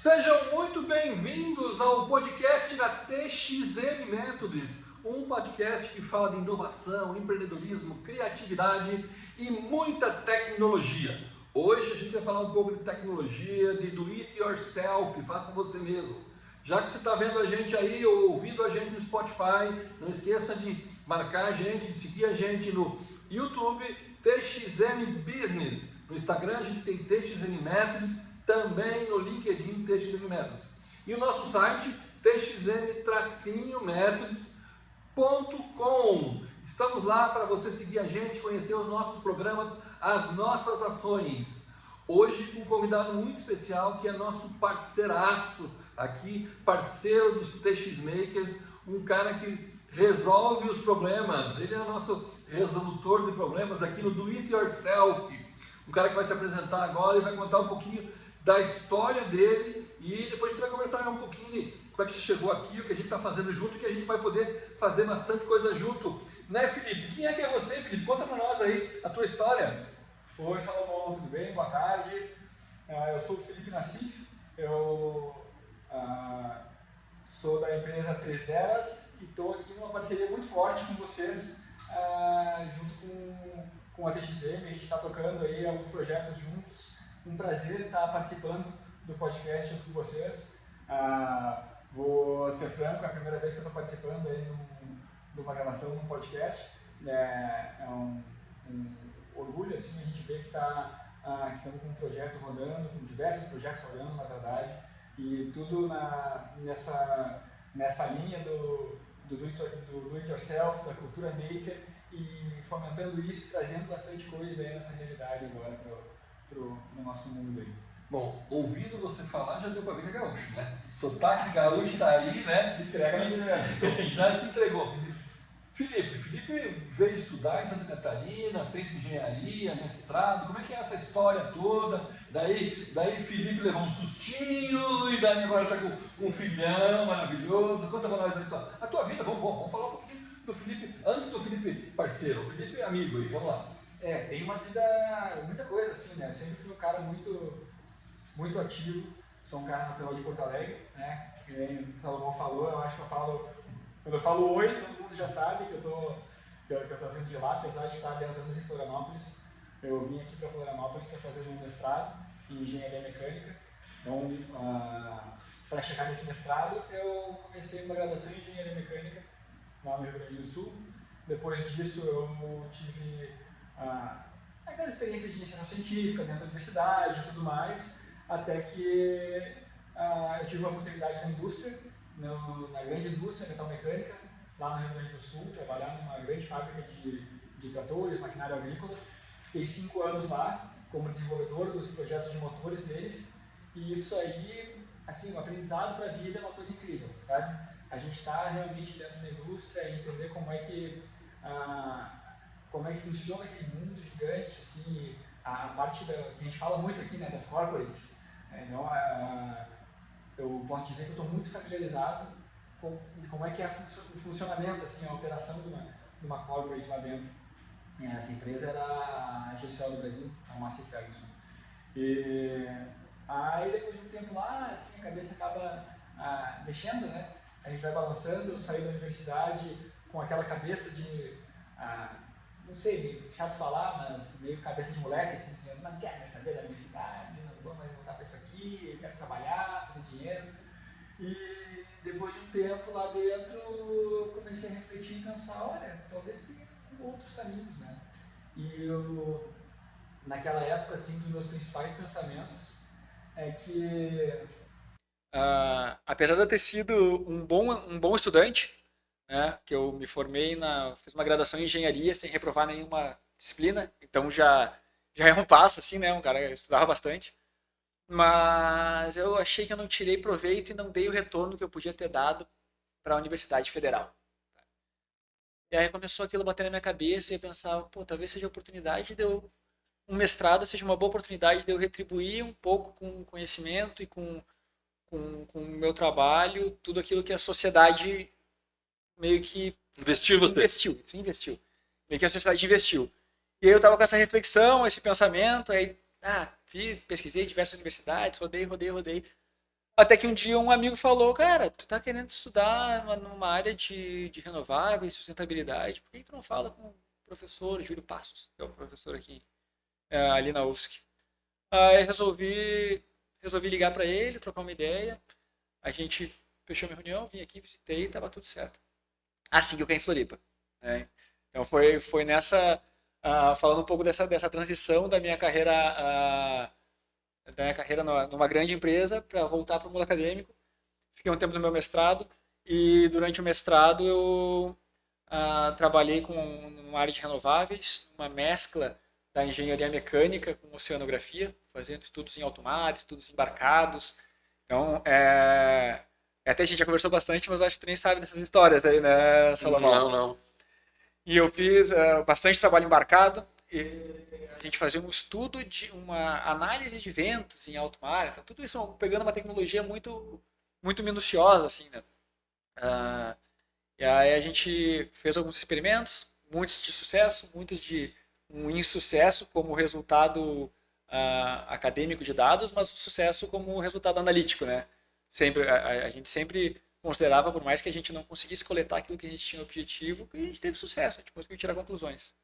Sejam muito bem-vindos ao podcast da TXM Métodos, um podcast que fala de inovação, empreendedorismo, criatividade e muita tecnologia. Hoje a gente vai falar um pouco de tecnologia, de do it yourself, faça você mesmo. Já que você está vendo a gente aí ou ouvindo a gente no Spotify, não esqueça de marcar a gente, de seguir a gente no YouTube, TXM Business. No Instagram a gente tem TXM Métodos, também no LinkedIn TXM Métodos. E o nosso site txm-métodos.com. Estamos lá para você seguir a gente, conhecer os nossos programas, as nossas ações. Hoje com um convidado muito especial que é nosso parceiraço aqui, parceiro dos TX Makers, um cara que resolve os problemas. Ele é o nosso resolutor de problemas aqui no Do It Yourself. Um cara que vai se apresentar agora e vai contar um pouquinho da história dele e depois a gente vai conversar um pouquinho de como é que chegou aqui, o que a gente está fazendo junto, que a gente vai poder fazer bastante coisa junto. Né, Felipe? Quem é que é você, Felipe? Conta para nós aí a tua história. Oi, Salomão, tudo bem? Boa tarde. Eu sou o Felipe Nassif, eu sou da empresa 310 e estou aqui numa parceria muito forte com vocês, junto com a TXM. A gente está tocando aí alguns projetos juntos. Um prazer estar participando do podcast junto com vocês. Vou ser franco, é a primeira vez que eu estou participando aí de uma gravação de um podcast. É um orgulho assim, a gente vê que estamos com um projeto rodando, com diversos projetos rodando, na verdade, e tudo nessa linha do do it yourself, da cultura maker, e fomentando isso e trazendo bastante coisa aí nessa realidade agora pro nosso mundo aí. Bom, ouvindo você falar já deu para ver que é gaúcho, né? Sotaque gaúcho está aí, né? Entrega na primeira. Já se entregou. Felipe veio estudar em Santa Catarina, fez engenharia, mestrado, como é que é essa história toda? Daí Felipe levou um sustinho e daí agora está com um filhão maravilhoso. Conta para nós aí a tua vida, vamos falar um pouquinho do Felipe, antes do Felipe parceiro, o Felipe é amigo aí, vamos lá. Tem uma vida, muita coisa assim, né? Eu sempre fui um cara muito ativo, sou um cara natural de Porto Alegre, né? Que nem o Salomão falou, eu acho que quando eu falo oi, todo mundo já sabe que eu tô vindo de lá, apesar de estar 10 anos em Florianópolis. Eu vim aqui para Florianópolis para fazer um mestrado em engenharia mecânica. Então, para chegar nesse mestrado, eu comecei uma graduação em engenharia mecânica lá no Rio Grande do Sul. Depois disso, eu tive aquelas experiências de iniciação científica dentro da universidade e tudo mais, até que eu tive uma oportunidade na indústria, na grande indústria metalmecânica, lá no Rio Grande do Sul, trabalhar numa grande fábrica de tratores, maquinário agrícola. Fiquei 5 anos lá como desenvolvedor dos projetos de motores deles, e isso aí, assim, um aprendizado para a vida é uma coisa incrível, sabe? A gente está realmente dentro da indústria e entender como é que funciona aquele mundo gigante, assim, a parte que a gente fala muito aqui, né, das corporates. Então, eu posso dizer que eu estou muito familiarizado com como é que é o funcionamento, assim, a operação de uma corporate lá dentro. Essa empresa era a GCL do Brasil, a Massey Ferguson. E aí, depois de um tempo lá, assim, a cabeça acaba mexendo, né? A gente vai balançando. Eu saí da universidade com aquela cabeça de, não sei, meio chato falar, mas meio cabeça de moleque, assim, dizendo, não quero mais saber da universidade, não vou mais voltar para isso aqui, eu quero trabalhar, fazer dinheiro. E depois de um tempo lá dentro, eu comecei a refletir e pensar, olha, talvez tenha outros caminhos, né? E naquela época, assim, um dos meus principais pensamentos é que, apesar de eu ter sido um bom estudante, né, que eu me formei fiz uma graduação em engenharia sem reprovar nenhuma disciplina, então já é um passo, assim, né, um cara que estudava bastante, mas eu achei que eu não tirei proveito e não dei o retorno que eu podia ter dado para a Universidade Federal. E aí começou aquilo a bater na minha cabeça e eu pensava, talvez seja a oportunidade um mestrado seja uma boa oportunidade de eu retribuir um pouco com conhecimento e com o meu trabalho, tudo aquilo que a sociedade meio que investiu. Meio que a sociedade investiu. E aí eu estava com essa reflexão, esse pensamento, aí pesquisei diversas universidades, rodei. Até que um dia um amigo falou, cara, tu tá querendo estudar numa área de renováveis, sustentabilidade, por que tu não fala com o professor Júlio Passos, que é o professor aqui, ali na UFSC? Aí resolvi ligar para ele, trocar uma ideia, a gente fechou minha reunião, vim aqui, visitei e tava tudo certo. Assim que eu caí em Floripa, né? Então foi nessa, falando um pouco dessa transição da minha carreira numa grande empresa para voltar para o mundo acadêmico. Fiquei um tempo no meu mestrado e durante o mestrado eu trabalhei com uma área de renováveis, uma mescla da engenharia mecânica com oceanografia, fazendo estudos em alto mar, estudos embarcados. Então, até a gente já conversou bastante, mas acho que tu nem sabe dessas histórias aí, né, Salomão? Não. E eu fiz bastante trabalho embarcado. E a gente fazia um estudo de uma análise de ventos em alto mar. Então, tudo isso pegando uma tecnologia muito, muito minuciosa, assim, né? E aí a gente fez alguns experimentos, muitos de sucesso, muitos de um insucesso como resultado acadêmico de dados, mas o sucesso como resultado analítico, né? Sempre, a gente sempre considerava, por mais que a gente não conseguisse coletar aquilo que a gente tinha objetivo, que a gente teve sucesso, a gente conseguiu tirar conclusões.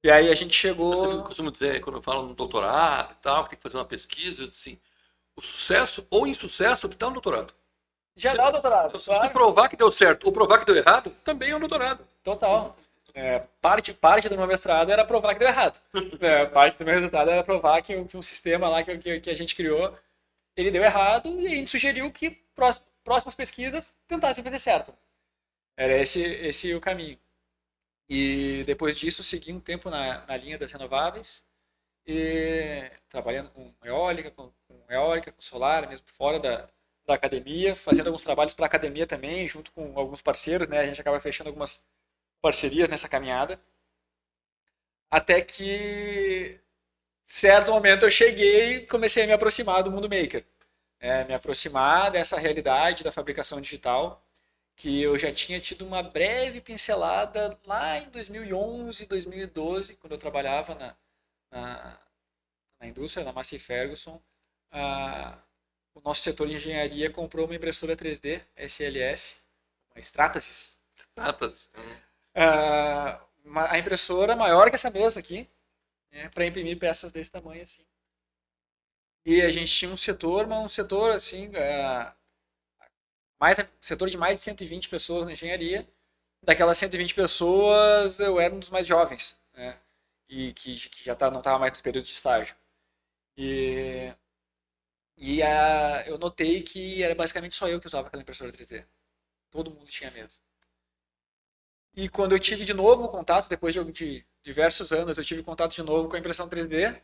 E aí a gente Eu sempre chegou... costumo dizer, quando eu falo no doutorado e tal, que tem que fazer uma pesquisa, eu digo assim, o sucesso ou insucesso está no doutorado. Já dá o doutorado, Se você claro. provar que deu certo ou provar que deu errado, também é um doutorado. Total. Parte do meu mestrado era provar que deu errado. Parte do meu resultado era provar que um sistema lá que a gente criou, ele deu errado e a gente sugeriu que próximas pesquisas tentassem fazer certo. Era esse o caminho. E depois disso, segui um tempo na linha das renováveis, e trabalhando com eólica, com solar, mesmo fora da academia, fazendo alguns trabalhos para a academia também, junto com alguns parceiros, né? A gente acaba fechando algumas parcerias nessa caminhada. Até que, certo momento, eu cheguei e comecei a me aproximar do mundo maker. Me aproximar dessa realidade da fabricação digital, que eu já tinha tido uma breve pincelada lá em 2011, 2012, quando eu trabalhava na, na indústria, na Massey Ferguson. O nosso setor de engenharia comprou uma impressora 3D SLS, uma Stratasys. A impressora maior que essa mesa aqui, né, para imprimir peças desse tamanho assim. E a gente tinha um setor, mas um setor assim, setor de mais de 120 pessoas na engenharia. Daquelas 120 pessoas, eu era um dos mais jovens, né? E que já não estava mais no período de estágio. E eu notei que era basicamente só eu que usava aquela impressora 3D. Todo mundo tinha mesmo. E quando eu tive de novo contato, depois de diversos anos, eu tive contato de novo com a impressão 3D,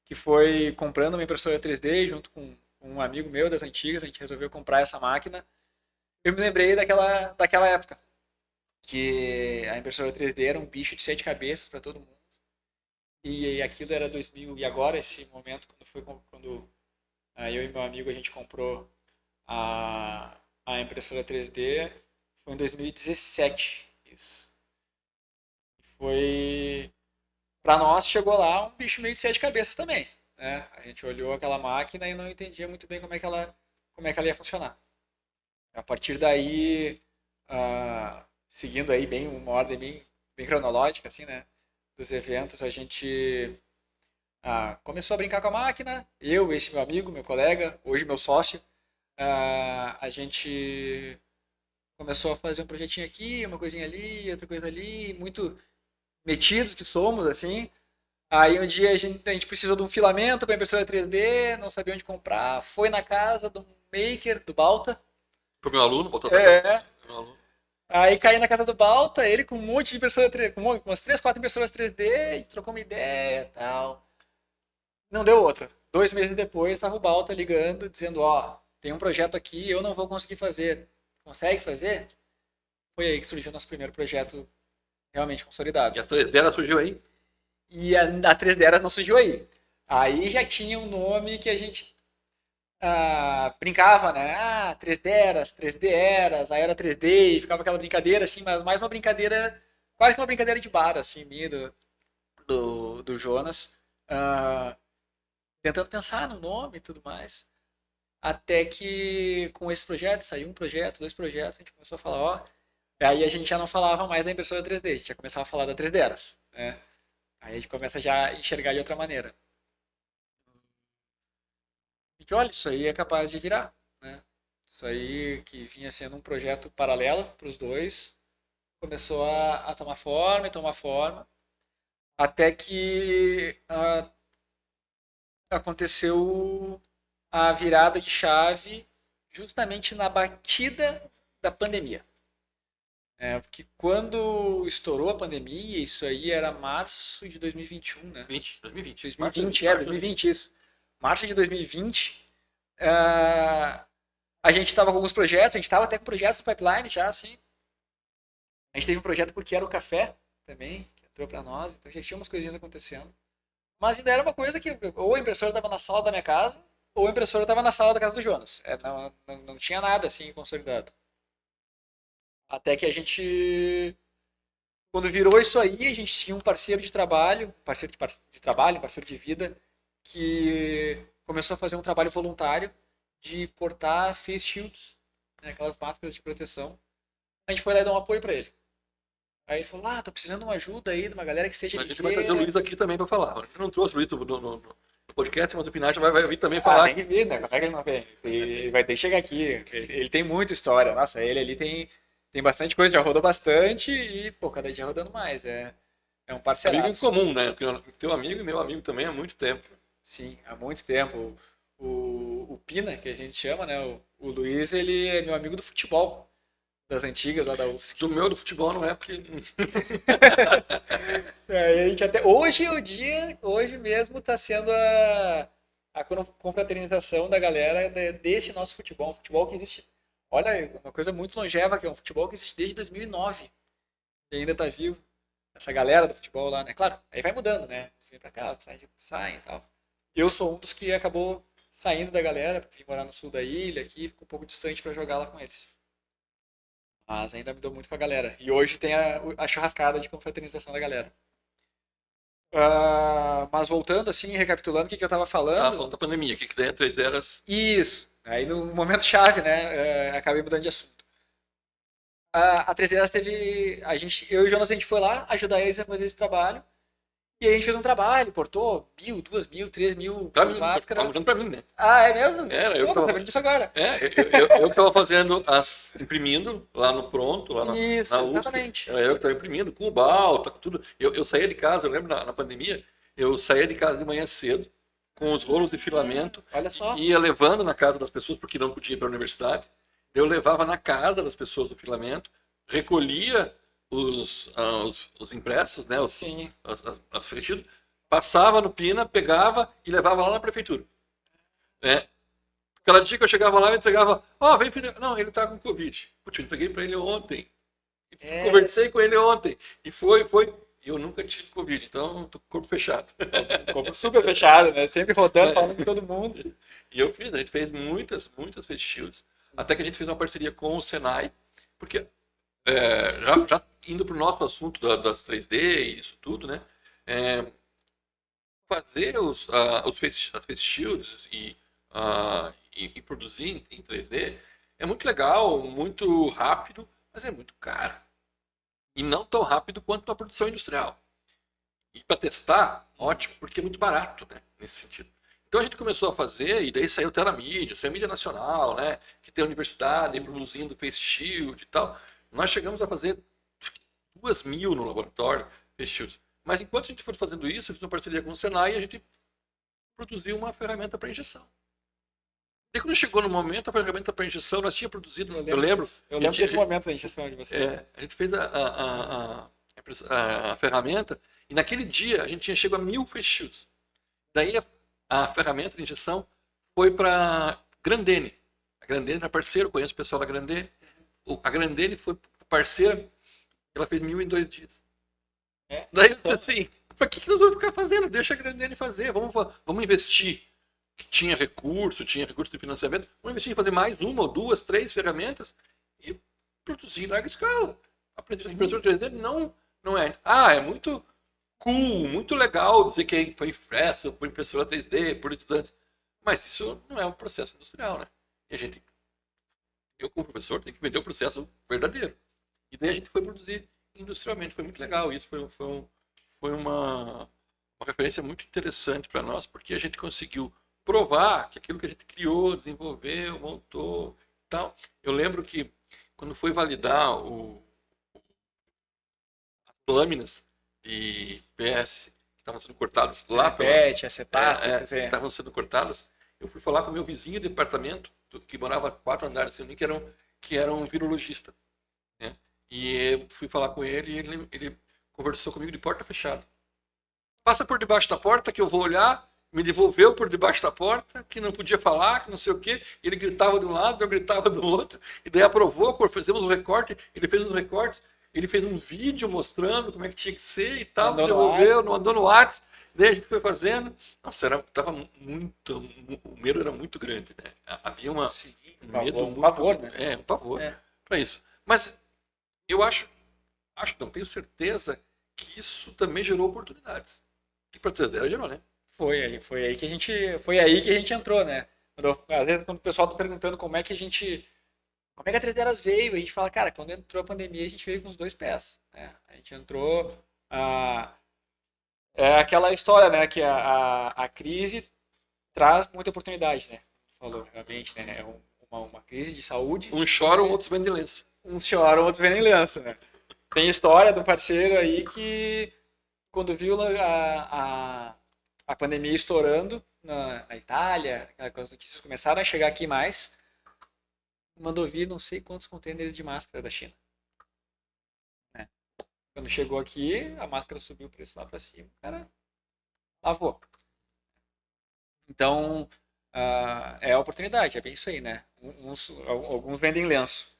que foi comprando uma impressora 3D junto com um amigo meu das antigas, a gente resolveu comprar essa máquina. Eu me lembrei daquela época, que a impressora 3D era um bicho de 7 cabeças para todo mundo. E aquilo era 2000, e agora esse momento, quando eu e meu amigo a gente comprou a impressora 3D, foi em 2017, isso. Foi, para nós chegou lá um bicho meio de 7 cabeças também, né? A gente olhou aquela máquina e não entendia muito bem como é que ela ia funcionar. A partir daí, seguindo aí bem uma ordem bem cronológica, assim, né, dos eventos, a gente começou a brincar com a máquina. Eu, esse meu amigo, meu colega, hoje meu sócio, a gente começou a fazer um projetinho aqui, uma coisinha ali, outra coisa ali, muito metidos que somos, assim. Aí um dia a gente precisou de um filamento para impressora 3D, não sabia onde comprar, foi na casa do maker, do Balta. Pro meu aluno, botou meu aluno. Aí caí na casa do Balta, ele com um monte de impressora 3D, com umas 3, 4 impressoras 3D, trocou uma ideia e tal. Não deu outra. 2 meses depois, estava o Balta ligando, dizendo, tem um projeto aqui, eu não vou conseguir fazer. Consegue fazer? Foi aí que surgiu o nosso primeiro projeto realmente consolidado. E a 3D ela surgiu aí? E a 3D Eras não surgiu aí. Aí já tinha um nome que a gente brincava, né? 3D Eras, 3D Eras, aí era 3D, e ficava aquela brincadeira, assim, mas mais uma brincadeira, quase que uma brincadeira de bar, assim, minha, do Jonas. Tentando pensar no nome e tudo mais. até que com esse projeto, saiu um projeto, 2 projetos, a gente começou a falar, ó, aí a gente já não falava mais da impressora 3D, a gente já começava a falar da 3D Eras, né? Aí a gente começa já a enxergar de outra maneira. A gente olha, isso aí é capaz de virar, né? Isso aí que vinha sendo um projeto paralelo para os dois, começou a tomar forma e tomar forma, até que aconteceu a virada de chave justamente na batida da pandemia. Porque quando estourou a pandemia, isso aí era março de 2021, né? 2020. 2020, isso. Março de 2020, a gente estava com alguns projetos, a gente estava até com projetos no pipeline já, assim. A gente teve um projeto porque era o café também, que entrou para nós, então já tinha umas coisinhas acontecendo. Mas ainda era uma coisa que ou a impressora estava na sala da minha casa, ou a impressora estava na sala da casa do Jonas. Não tinha nada assim consolidado. Até que a gente, quando virou isso aí, a gente tinha um parceiro de trabalho, parceiro de vida, que começou a fazer um trabalho voluntário de cortar face shields, né, aquelas máscaras de proteção. A gente foi lá e dar um apoio para ele. Aí ele falou, tô precisando de uma ajuda aí, de uma galera que seja A gente vai trazer o Luiz aqui também para falar. A gente não trouxe o Luiz no podcast, mas o Pinati vai vir também falar. Tem que vir, né? Como é que ele não vem? Ele vai ter que chegar aqui. Ele tem muita história. Nossa, ele ali tem bastante coisa, já rodou bastante e, pô, cada dia rodando mais. É um parceiraço. Amigo em comum, né? Porque teu amigo e meu amigo também há muito tempo. Sim, há muito tempo. O Pina, que a gente chama, né? O Luiz, ele é meu amigo do futebol. Das antigas, lá da UFSC. Do futebol não é, porque... A gente até, hoje mesmo está sendo a confraternização da galera desse nosso futebol. Um futebol que existe, olha, uma coisa muito longeva, que é um futebol que existe desde 2009. E ainda está vivo. Essa galera do futebol lá, né? Claro, aí vai mudando, né? Você vem pra cá, sai e tal. Eu sou um dos que acabou saindo da galera, vim morar no sul da ilha aqui, fico um pouco distante para jogar lá com eles. Mas ainda me dou muito com a galera. E hoje tem a churrascada de confraternização da galera. Mas voltando assim, recapitulando o que eu estava falando. Tava falando da pandemia, que daí a 3D Eras... Isso. Aí no momento chave, né, acabei mudando de assunto. A 3D Eras teve... eu e o Jonas, a gente foi lá ajudar eles a fazer esse trabalho. E a gente fez um trabalho, cortou 1.000, 2.000, 3.000 máscaras. Tava usando pra mim, né? É mesmo? Era, eu que tava vendo disso agora. Eu que tava fazendo imprimindo lá no pronto, lá Isso, na UFSC. exatamente. Era eu que tava imprimindo, com o balta, com tudo. Eu saía de casa, eu lembro na pandemia, eu saía de casa de manhã cedo, com os rolos de filamento. Olha só. Ia levando na casa das pessoas, porque não podia ir para a universidade. Eu levava na casa das pessoas o filamento, recolhia os impressos, né, os fechidos, passava no Pina, pegava e levava lá na prefeitura. Cada dia que eu chegava lá, eu entregava, vem filho, não, ele tá com Covid. Putz, eu entreguei para ele ontem. Conversei com ele ontem. E foi. E eu nunca tive Covid, então tô com o corpo fechado. Corpo super fechado, né? Sempre rodando, falando com todo mundo. E a gente fez muitas face shields, até que a gente fez uma parceria com o Senai, porque já indo para o nosso assunto das 3D e isso tudo, né? Fazer as face shields e produzir em 3D é muito legal, muito rápido, mas é muito caro. E não tão rápido quanto na produção industrial. E para testar, ótimo, porque é muito barato, né? Nesse sentido. Então a gente começou a fazer, e daí saiu até na mídia, saiu a mídia nacional, né? Que tem a universidade produzindo face shield e tal. Nós chegamos a fazer 2.000 no laboratório, face shields. Mas enquanto a gente foi fazendo isso, eu fiz uma parceria com o Senai e a gente produziu uma ferramenta para injeção. E quando chegou no momento, a ferramenta para injeção, nós tínhamos produzido, eu lembro desse momento da injeção de vocês. A gente fez a ferramenta e naquele dia a gente tinha chegado a 1.000 face shields. Daí a ferramenta de injeção foi para Grandene. A Grandene era parceiro, conheço o pessoal da Grandene. A Grandene foi parceira, ela fez 1.000 em 2 dias. Daí eu disse assim, para que nós vamos ficar fazendo? Deixa a Grandene fazer, vamos investir. Tinha recurso de financiamento, vamos investir em fazer mais 1 ou 2, 3 ferramentas e produzir em larga escala. A impressora 3D não é. É muito cool, muito legal dizer que foi impressa por impressora 3D, por estudantes. Mas isso não é um processo industrial, né? E eu como professor, tenho que vender o processo verdadeiro. E daí a gente foi produzir industrialmente. Foi muito legal isso. Foi uma referência muito interessante para nós, porque a gente conseguiu provar que aquilo que a gente criou, desenvolveu, montou e tal. Eu lembro que quando foi validar as lâminas de PS que estavam sendo cortadas lá PET, acetato, quer dizer. estavam sendo cortadas, eu fui falar com o meu vizinho de departamento, que morava 4 andares assim, que era um virologista. Né? E eu fui falar com ele e ele conversou comigo de porta fechada. Passa por debaixo da porta que eu vou olhar, me devolveu por debaixo da porta, que não podia falar, que não sei o quê. Ele gritava de um lado, eu gritava do outro, e daí aprovou, fizemos um recorte, ele fez uns recortes, ele fez um vídeo mostrando como é que tinha que ser e tal, me devolveu, mandou no WhatsApp, daí a gente foi fazendo. Nossa, tava muito, o medo era muito grande, né? Havia um medo muito... pavor, né? Um pavor para isso. Mas eu acho, não, tenho certeza que isso também gerou oportunidades. E para a 3D gerou, né? Foi aí que a gente entrou, né? Às vezes quando o pessoal tá perguntando como é que a 3D Eras veio, a gente fala, cara, quando entrou a pandemia a gente veio com os 2 pés, né? A gente entrou, é aquela história, né, que a crise traz muita oportunidade, né? Falou, realmente, né? É uma crise de saúde. Uns choram, outros vendem lenço. Uns choram, outros vendem lenço, né? Tem história de um parceiro aí que quando viu a pandemia estourando na Itália, as notícias começaram a chegar aqui mais, mandou vir não sei quantos contêineres de máscara da China. Né? Quando chegou aqui, a máscara subiu o preço lá para cima, o cara lavou. Então, é a oportunidade, é bem isso aí, né? Alguns vendem lenço.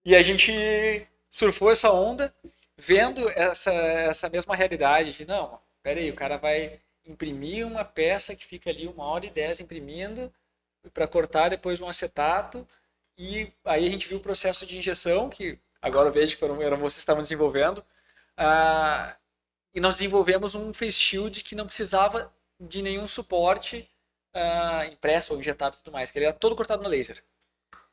E a gente surfou essa onda, vendo essa mesma realidade de, não, peraí, o cara vai imprimir uma peça que fica ali 1h10 imprimindo para cortar depois de um acetato, e aí a gente viu o processo de injeção, que agora eu vejo que eram vocês que estavam desenvolvendo, e nós desenvolvemos um face shield que não precisava de nenhum suporte impresso ou injetado e tudo mais, que ele era todo cortado no laser.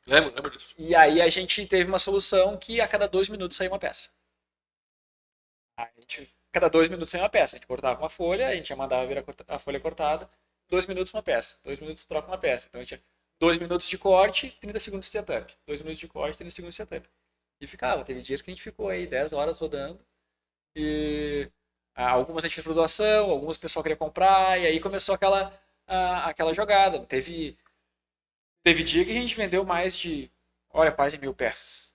Lembro disso. E aí a gente teve uma solução que a cada 2 minutos saía uma peça. Cada 2 minutos saía uma peça. A gente cortava uma folha, a gente já mandava vir a folha cortada, 2 minutos uma peça. 2 minutos troca uma peça. Então a gente tinha 2 minutos de corte, 30 segundos de setup. 2 minutos de corte, 30 segundos de setup. E ficava. Teve dias que a gente ficou aí 10 horas rodando. E algumas a gente fez por doação, algumas o pessoal queria comprar, e aí começou aquela jogada. Teve dia que a gente vendeu mais de, quase 1.000 peças.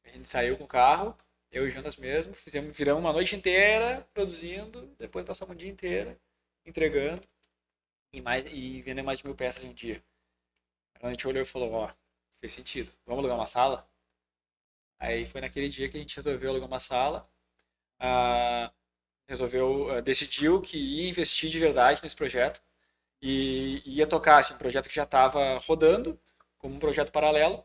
A gente saiu com o carro, eu e o Jonas mesmo, viramos uma noite inteira produzindo, depois passamos um dia inteiro entregando e vendendo mais de 1.000 peças em um dia. Aí a gente olhou e falou, fez sentido, vamos alugar uma sala? Aí foi naquele dia que a gente resolveu alugar uma sala, decidiu que ia investir de verdade nesse projeto, e ia tocar assim, um projeto que já estava rodando, como um projeto paralelo,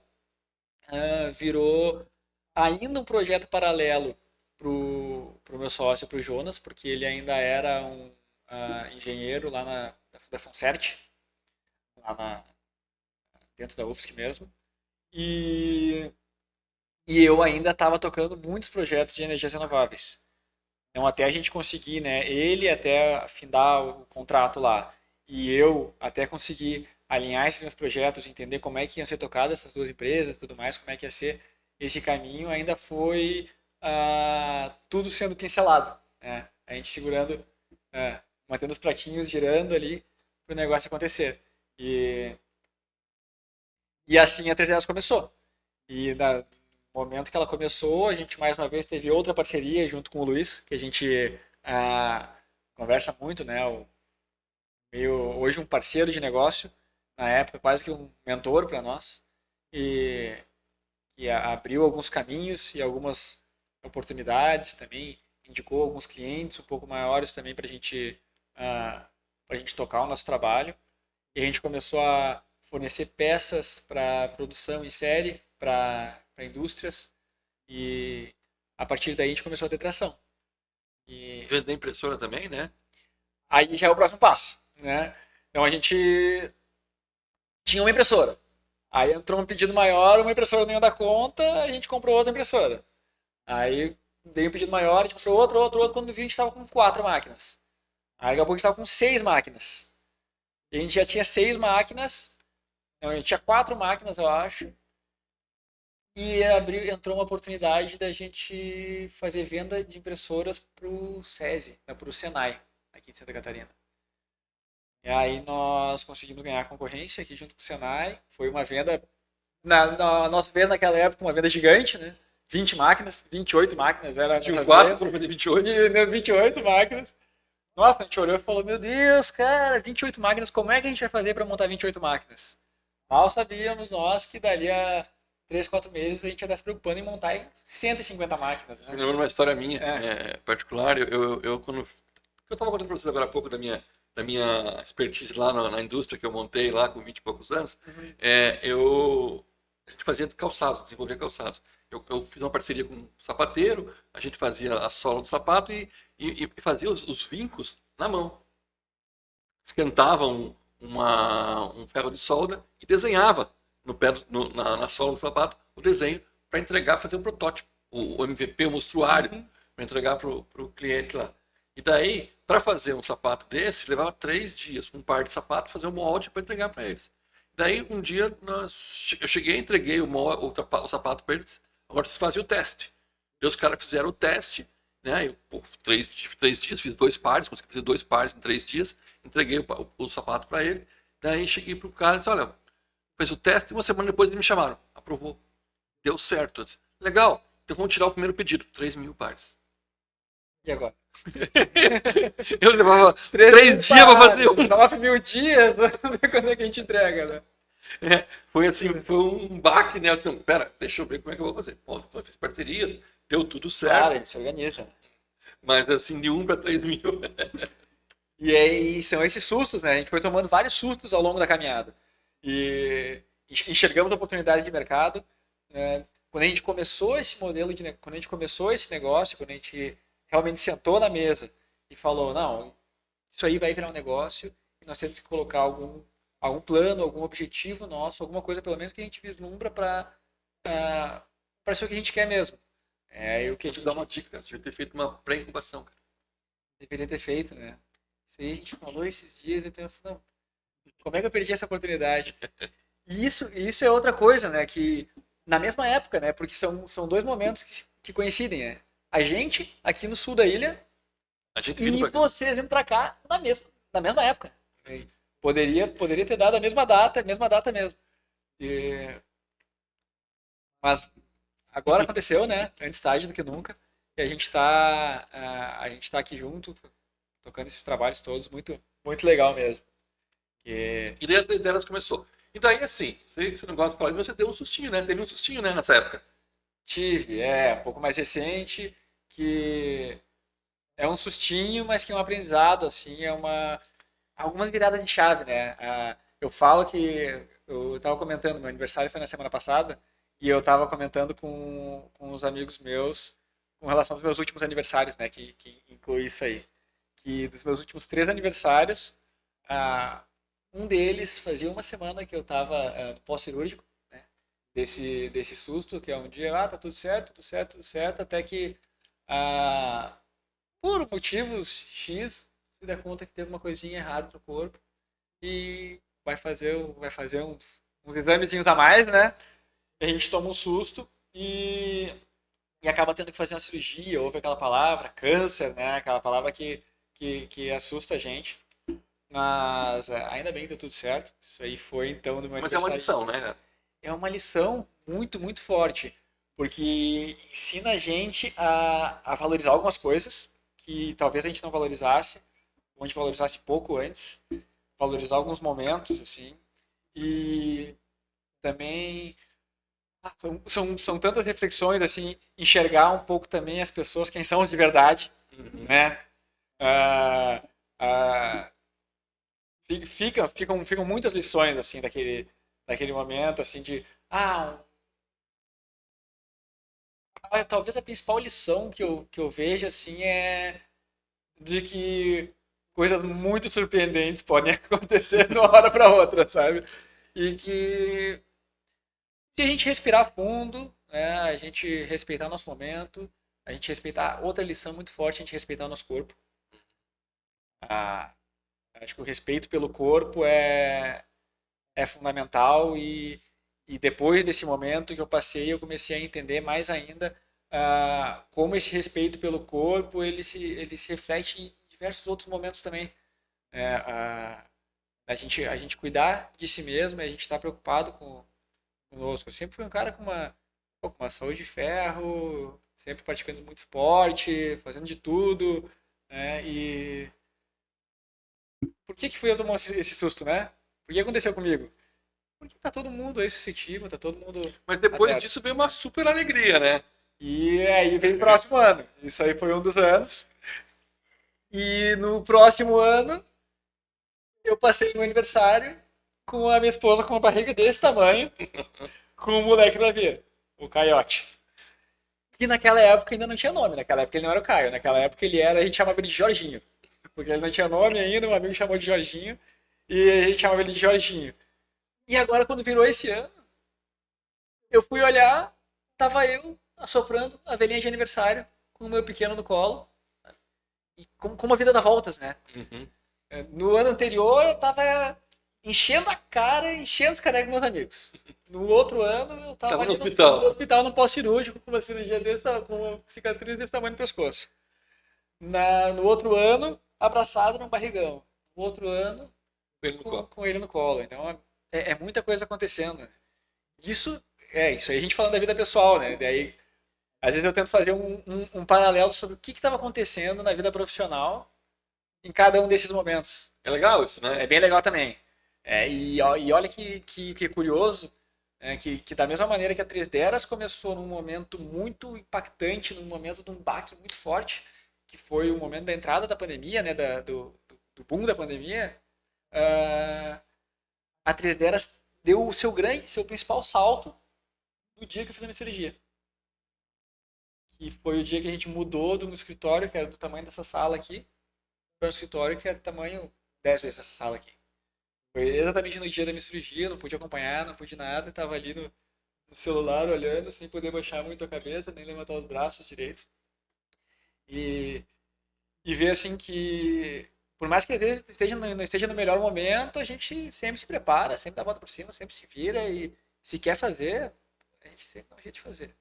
virou ainda um projeto paralelo pro meu sócio, pro Jonas, porque ele ainda era um engenheiro lá na Fundação CERT, lá dentro da UFSC mesmo, e eu ainda estava tocando muitos projetos de energias renováveis. Então até a gente conseguir, né, ele até findar o contrato lá, e eu até conseguir alinhar esses meus projetos, entender como é que iam ser tocadas essas 2 empresas, tudo mais, como é que ia ser esse caminho, ainda foi tudo sendo pincelado, né? A gente segurando, mantendo os pratinhos girando ali para o negócio acontecer. E assim a 3 começou. E no momento que ela começou, a gente mais uma vez teve outra parceria junto com o Luiz, que a gente conversa muito, né? Hoje um parceiro de negócio, na época quase que um mentor para nós, e abriu alguns caminhos e algumas oportunidades também, indicou alguns clientes um pouco maiores também para a gente tocar o nosso trabalho, e a gente começou a fornecer peças para produção em série, para indústrias, e a partir daí a gente começou a ter tração. Vender impressora também, né? Aí já é o próximo passo, né? Então a gente tinha uma impressora. Aí entrou um pedido maior, uma impressora não ia dar conta, a gente comprou outra impressora. Aí dei um pedido maior, a gente comprou outro. Quando vi, a gente estava com 4 máquinas. Aí daqui a pouco a gente estava com 6 máquinas. E a gente já tinha 6 máquinas, não, a gente tinha 4 máquinas, eu acho. E entrou uma oportunidade da gente fazer venda de impressoras para o SESI, para o Senai, aqui de Santa Catarina. E aí nós conseguimos ganhar a concorrência aqui junto com o Senai. Foi uma venda, na nossa venda naquela época, uma venda gigante, né? 20 máquinas, 28 máquinas. Era Tinha 4, foram fazer 28. E 28 máquinas. Nossa, a gente olhou e falou, meu Deus, cara, 28 máquinas, como é que a gente vai fazer para montar 28 máquinas? Mal sabíamos nós que dali a 3, 4 meses a gente ia estar se preocupando em montar 150 máquinas. Né? Me lembro uma história minha, particular. Quando eu estava contando para vocês agora há pouco da minha expertise lá na indústria que eu montei lá com 20 e poucos anos, a gente fazia calçados, desenvolvia calçados. Eu fiz uma parceria com um sapateiro, a gente fazia a sola do sapato e fazia os vincos na mão. Esquentava um ferro de solda e desenhava na sola do sapato o desenho para entregar, fazer um protótipo, o MVP, o mostruário, para entregar para o cliente lá. E daí, para fazer um sapato desse, levava 3 dias, um par de sapato, fazer um molde para entregar para eles. Daí, um dia, eu cheguei, entreguei o sapato para eles, agora vocês faziam o teste. E os caras fizeram o teste, né? Eu, 3 dias, fiz 2 pares, consegui fazer 2 pares em 3 dias, entreguei o sapato para ele. Daí, cheguei para o cara e disse, olha, fez o teste e uma semana depois eles me chamaram, aprovou, deu certo. Eu disse, legal, então vamos tirar o primeiro pedido, 3.000 pares. E agora? Eu levava 3 dias para fazer 9.000 dias, quando é que a gente entrega, né? Foi assim, foi um baque, né? Eu disse, pera, deixa eu ver como é que eu vou fazer. Bom, depois fiz parceria, deu tudo certo. Claro, a gente se organiza. Mas assim, de 1 para 3.000. E são esses sustos, né? A gente foi tomando vários sustos ao longo da caminhada. E enxergamos oportunidades de mercado. Né? Quando a gente começou esse modelo, quando a gente começou esse negócio, quando a gente realmente sentou na mesa e falou, não, isso aí vai virar um negócio e nós temos que colocar algum plano, algum objetivo nosso, alguma coisa pelo menos que a gente vislumbra para ser o que a gente quer mesmo. O que a gente dá uma dica, cara. Você devia ter feito uma pré-incubação, cara. Deveria ter feito, né? Isso aí a gente falou esses dias e penso, não, como é que eu perdi essa oportunidade? E isso é outra coisa, né? Que na mesma época, né? Porque são 2 momentos que coincidem, né? A gente aqui no sul da ilha e vocês vindo pra cá na mesma época. Poderia ter dado a mesma data mesmo. Mas agora aconteceu, né? Antes tarde do que nunca. E a gente tá aqui junto, tocando esses trabalhos todos, muito, muito legal mesmo. E daí a 3 delas começou. E daí, assim, sei que você não gosta de falar, mas você deu um sustinho, né? Teve um sustinho, né, nessa época. Tive, um pouco mais recente, que é um sustinho, mas que é um aprendizado, assim, algumas viradas de chave, né? Eu falo que, eu estava comentando, meu aniversário foi na semana passada, e eu estava comentando com uns amigos meus, com relação aos meus últimos aniversários, né, que inclui isso aí. Que dos meus últimos 3 aniversários, um deles fazia uma semana que eu estava no pós-cirúrgico, né, desse susto, que é um dia, tá tudo certo, até que, por motivos X, se dá conta que teve uma coisinha errada no corpo e vai fazer uns examezinhos a mais, né? A gente toma um susto e acaba tendo que fazer uma cirurgia, ouve aquela palavra, câncer, né? Aquela palavra que assusta a gente. Mas ainda bem que deu tudo certo. Isso aí foi, então, do meu aniversário. Mas é uma lição, né? É uma lição muito, muito forte. Porque ensina a gente a valorizar algumas coisas que talvez a gente não valorizasse, ou a gente valorizasse pouco antes. Valorizar alguns momentos, assim. E também são tantas reflexões, assim, enxergar um pouco também as pessoas, quem são os de verdade, né? Ficam muitas lições, assim, daquele momento, assim, de talvez a principal lição que eu vejo, assim, é de que coisas muito surpreendentes podem acontecer de uma hora para outra, sabe? E que se a gente respirar fundo, né, a gente respeitar nosso momento, a gente respeitar outra lição muito forte, a gente respeitar o nosso corpo. Ah, acho que o respeito pelo corpo é fundamental e depois desse momento que eu passei, eu comecei a entender mais ainda como esse respeito pelo corpo ele se reflete em diversos outros momentos também. É, a gente cuidar de si mesmo, a gente estar preocupado conosco. Eu sempre fui um cara com uma saúde de ferro, sempre praticando muito esporte, fazendo de tudo, né? E por que foi eu tomar esse susto, né? Por que aconteceu comigo? Porque tá todo mundo aí suscetível, tá todo mundo Mas depois aberto. disso veio uma super alegria, né? E aí vem o próximo ano. Isso aí foi um dos anos. E no próximo ano, eu passei meu aniversário com a minha esposa com uma barriga desse tamanho, com um moleque pra ver, o Caiote. Que naquela época ainda não tinha nome, naquela época ele não era o Caio, naquela época ele era, a gente chamava ele de Jorginho. Porque ele não tinha nome ainda, um amigo chamou de Jorginho, e a gente chamava ele de Jorginho. E agora, quando virou esse ano, eu fui olhar, tava eu assoprando a velhinha de aniversário com o meu pequeno no colo. E como a vida dá voltas, né? Uhum. No ano anterior eu tava enchendo a cara, enchendo os canecos com meus amigos. No outro ano eu tava Tava no ali no hospital. hospital, no pós-cirúrgico, com uma cirurgia desse, com uma cicatriz desse tamanho no pescoço. No outro ano, abraçado no barrigão. No outro ano, Veio no copo. com ele no colo. Então é muita coisa acontecendo. Isso aí a gente falando da vida pessoal, né? Daí, às vezes eu tento fazer um paralelo sobre o que estava acontecendo na vida profissional em cada um desses momentos. É legal isso, É né? bem legal também. E olha que curioso, que da mesma maneira que a 3 começou num momento muito impactante, num momento de um baque muito forte, que foi o momento da entrada da pandemia, né, do boom da pandemia, ah, a 3 deu o seu principal salto no dia que eu fiz a minha cirurgia. Que foi o dia que a gente mudou de um escritório, que era do tamanho dessa sala aqui, para um escritório que era do tamanho 10 vezes essa sala aqui. Foi exatamente no dia da minha cirurgia, não pude acompanhar, não pude nada, estava ali no celular olhando, sem poder baixar muito a cabeça, nem levantar os braços direito. E, e ver assim que, por mais que às vezes não esteja no melhor momento, a gente sempre se prepara, sempre dá a volta por cima, sempre se vira e se quer fazer, a gente sempre dá um jeito de fazer.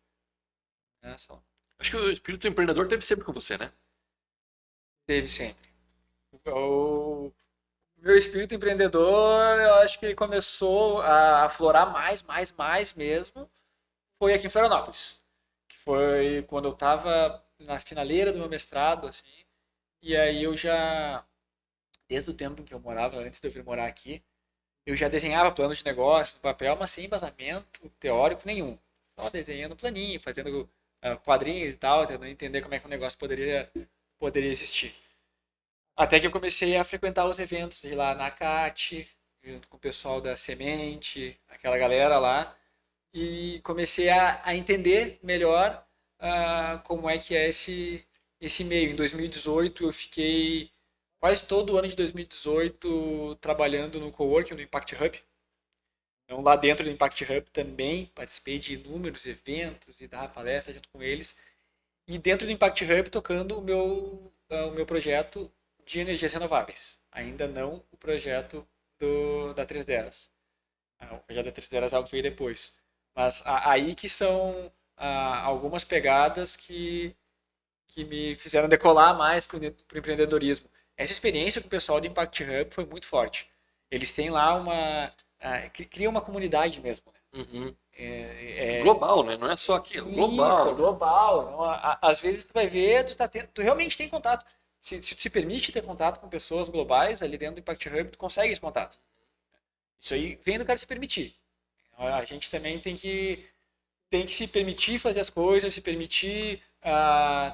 Né, só. Acho que o espírito empreendedor teve sempre com você, né? Teve sempre. O meu espírito empreendedor, eu acho que começou a aflorar mais mesmo, foi aqui em Florianópolis. Que foi quando eu estava na finaleira do meu mestrado, assim, e aí eu já, desde o tempo em que eu morava, antes de eu vir morar aqui, eu já desenhava planos de negócio no papel, mas sem embasamento teórico nenhum. Só desenhando planinho, fazendo quadrinhos e tal, tentando entender como é que o negócio poderia existir. Até que eu comecei a frequentar os eventos de lá na CAT, junto com o pessoal da Semente, aquela galera lá, e comecei a entender melhor como é que é esse meio. Em 2018 eu fiquei quase todo o ano de 2018 trabalhando no coworking, no Impact Hub. Então lá dentro do Impact Hub também participei de inúmeros eventos e dava palestra junto com eles. E dentro do Impact Hub tocando o meu projeto de energias renováveis. Ainda não o projeto da 3 delas. O projeto da 3 delas é algo que veio depois. Mas aí que são algumas pegadas que me fizeram decolar mais para o empreendedorismo. Essa experiência com o pessoal do Impact Hub foi muito forte. Eles têm lá criam uma comunidade mesmo. Né? Uhum. É, Global, né? Não é só aquilo, global. global. Então, às vezes tu vai ver, tu realmente tem contato. Se tu se permite ter contato com pessoas globais ali dentro do Impact Hub, tu consegue esse contato. Isso aí vem do cara se permitir. A gente também tem que se permitir fazer as coisas, se permitir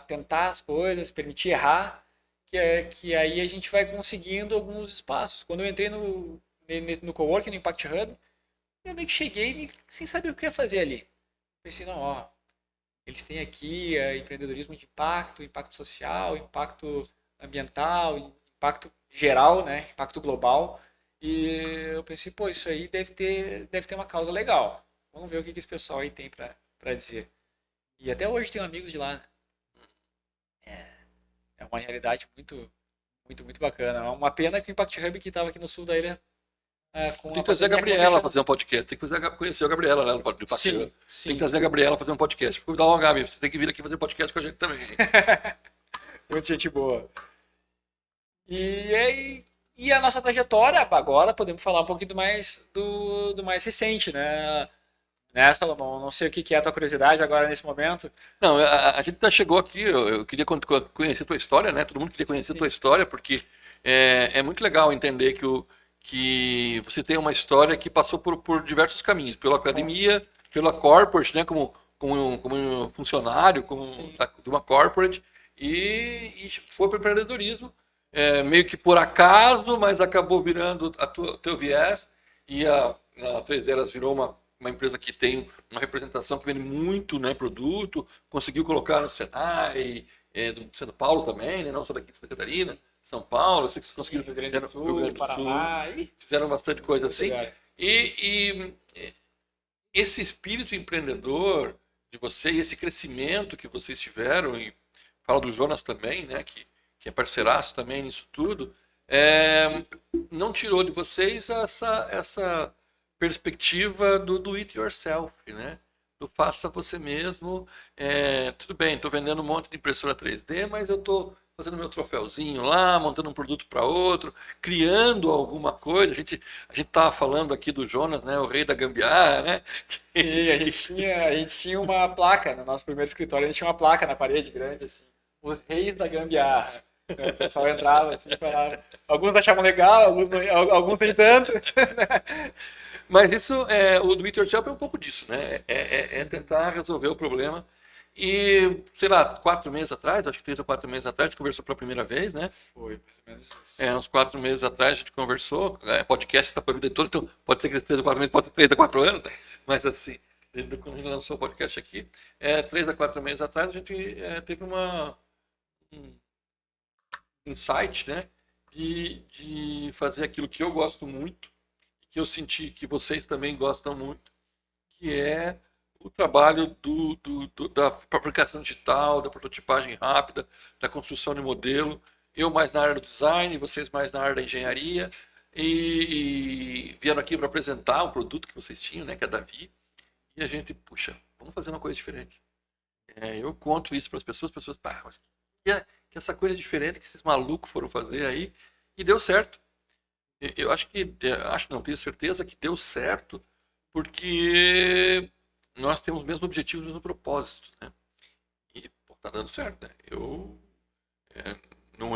tentar as coisas, se permitir errar, que aí a gente vai conseguindo alguns espaços. Quando eu entrei no Coworking, no Impact Hub, eu meio que cheguei sem saber o que ia fazer ali. Pensei, não, ó, eles têm aqui empreendedorismo de impacto, impacto social, impacto ambiental, impacto geral, né? Impacto global. E eu pensei, pô, isso aí deve ter uma causa legal. Vamos ver o que esse pessoal aí tem para dizer. E até hoje tenho amigos de lá, né? É uma realidade muito, muito, muito bacana. É uma pena que o Impact Hub que estava aqui no sul da ilha com Tem a que trazer a pandemia acabou Gabriela fechando. fazer um podcast. Tem que conhecer a Gabriela, né? No Impacto. Sim, Tem que sim. trazer a Gabriela fazer um podcast. Dá uma Gabi, você tem que vir aqui fazer podcast com a gente também. Muita gente boa. E a nossa trajetória, agora podemos falar um pouquinho do mais recente, né, Salomão? Não sei o que é a tua curiosidade agora nesse momento. Não, a gente já chegou aqui, eu queria conhecer a tua história, né? Todo mundo queria conhecer a tua história, porque é muito legal entender que você tem uma história que passou por diversos caminhos, pela academia, pela corporate, né? Como funcionário, Sim. de uma corporate, e foi para o empreendedorismo, meio que por acaso, mas acabou virando teu viés, e a 3D virou uma empresa que tem uma representação que vende muito, né, produto, conseguiu colocar no Senai, do São Paulo também, né, não só daqui de Santa Catarina, São Paulo, eu sei que vocês conseguiram Rio Grande do no Rio Grande Sul, do Sul, Paraná. fizeram bastante coisa Muito assim. legal. E esse espírito empreendedor de você e esse crescimento que vocês tiveram, e falo do Jonas também, né, que é parceiraço também nisso tudo, não tirou de vocês essa perspectiva do it yourself, né? Do faça você mesmo. Tudo bem, estou vendendo um monte de impressora 3D, mas eu estou fazendo meu troféuzinho lá, montando um produto para outro, criando alguma coisa. A gente estava falando aqui do Jonas, né? O rei da gambiarra, né? Sim, a gente tinha uma placa no nosso primeiro escritório, a gente tinha uma placa na parede grande, assim, os reis da gambiarra. O pessoal entrava assim, falava. Alguns achavam legal, alguns nem tanto. Mas isso, o do it yourself é um pouco disso, né? É tentar resolver o problema. E, sei lá, 4 meses atrás, acho que 3 ou 4 meses atrás, a gente conversou pela primeira vez, né? Foi, mais ou menos isso. Uns 4 meses atrás a gente conversou. Podcast está para a vida toda, então pode ser que esses 3 ou 4 meses, pode ser 3 a 4 anos, né? Mas assim, desde quando a gente lançou o podcast aqui, 3 a 4 meses atrás a gente teve um insight, né? De fazer aquilo que eu gosto muito, que eu senti que vocês também gostam muito, que é o trabalho da fabricação digital, da prototipagem rápida, da construção de modelo. Eu mais na área do design, vocês mais na área da engenharia. E vieram aqui para apresentar um produto que vocês tinham, né, que é a Davi. E a gente, puxa, vamos fazer uma coisa diferente. Eu conto isso para as pessoas, pá, mas que essa coisa diferente que esses malucos foram fazer aí, e deu certo. Eu não, tenho certeza que deu certo, porque nós temos o mesmo objetivo, o mesmo propósito, né? E tá dando certo, né? Não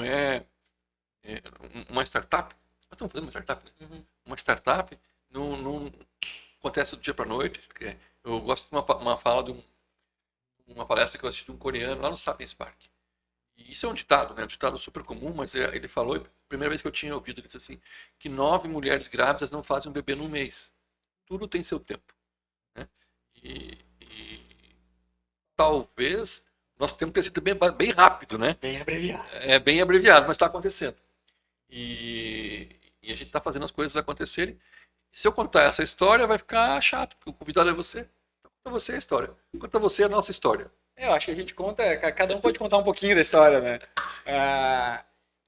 uma startup, nós estamos fazendo uma startup, né? Uhum. Uma startup não acontece do dia para a noite. Eu gosto de uma fala de uma palestra que eu assisti de um coreano lá no Sapiens Park. E isso é um ditado, né? Um ditado super comum, mas ele falou, a primeira vez que eu tinha ouvido, ele disse assim, que 9 mulheres grávidas não fazem um bebê num mês. Tudo tem seu tempo, né? E talvez nós temos que ter sido bem rápido, né? Bem abreviado. É bem abreviado, mas está acontecendo. E a gente está fazendo as coisas acontecerem. Se eu contar essa história, vai ficar chato, porque o convidado é você. Então, conta você a história. Conta você a nossa história. Eu acho que a gente conta, cada um pode contar um pouquinho da história, né?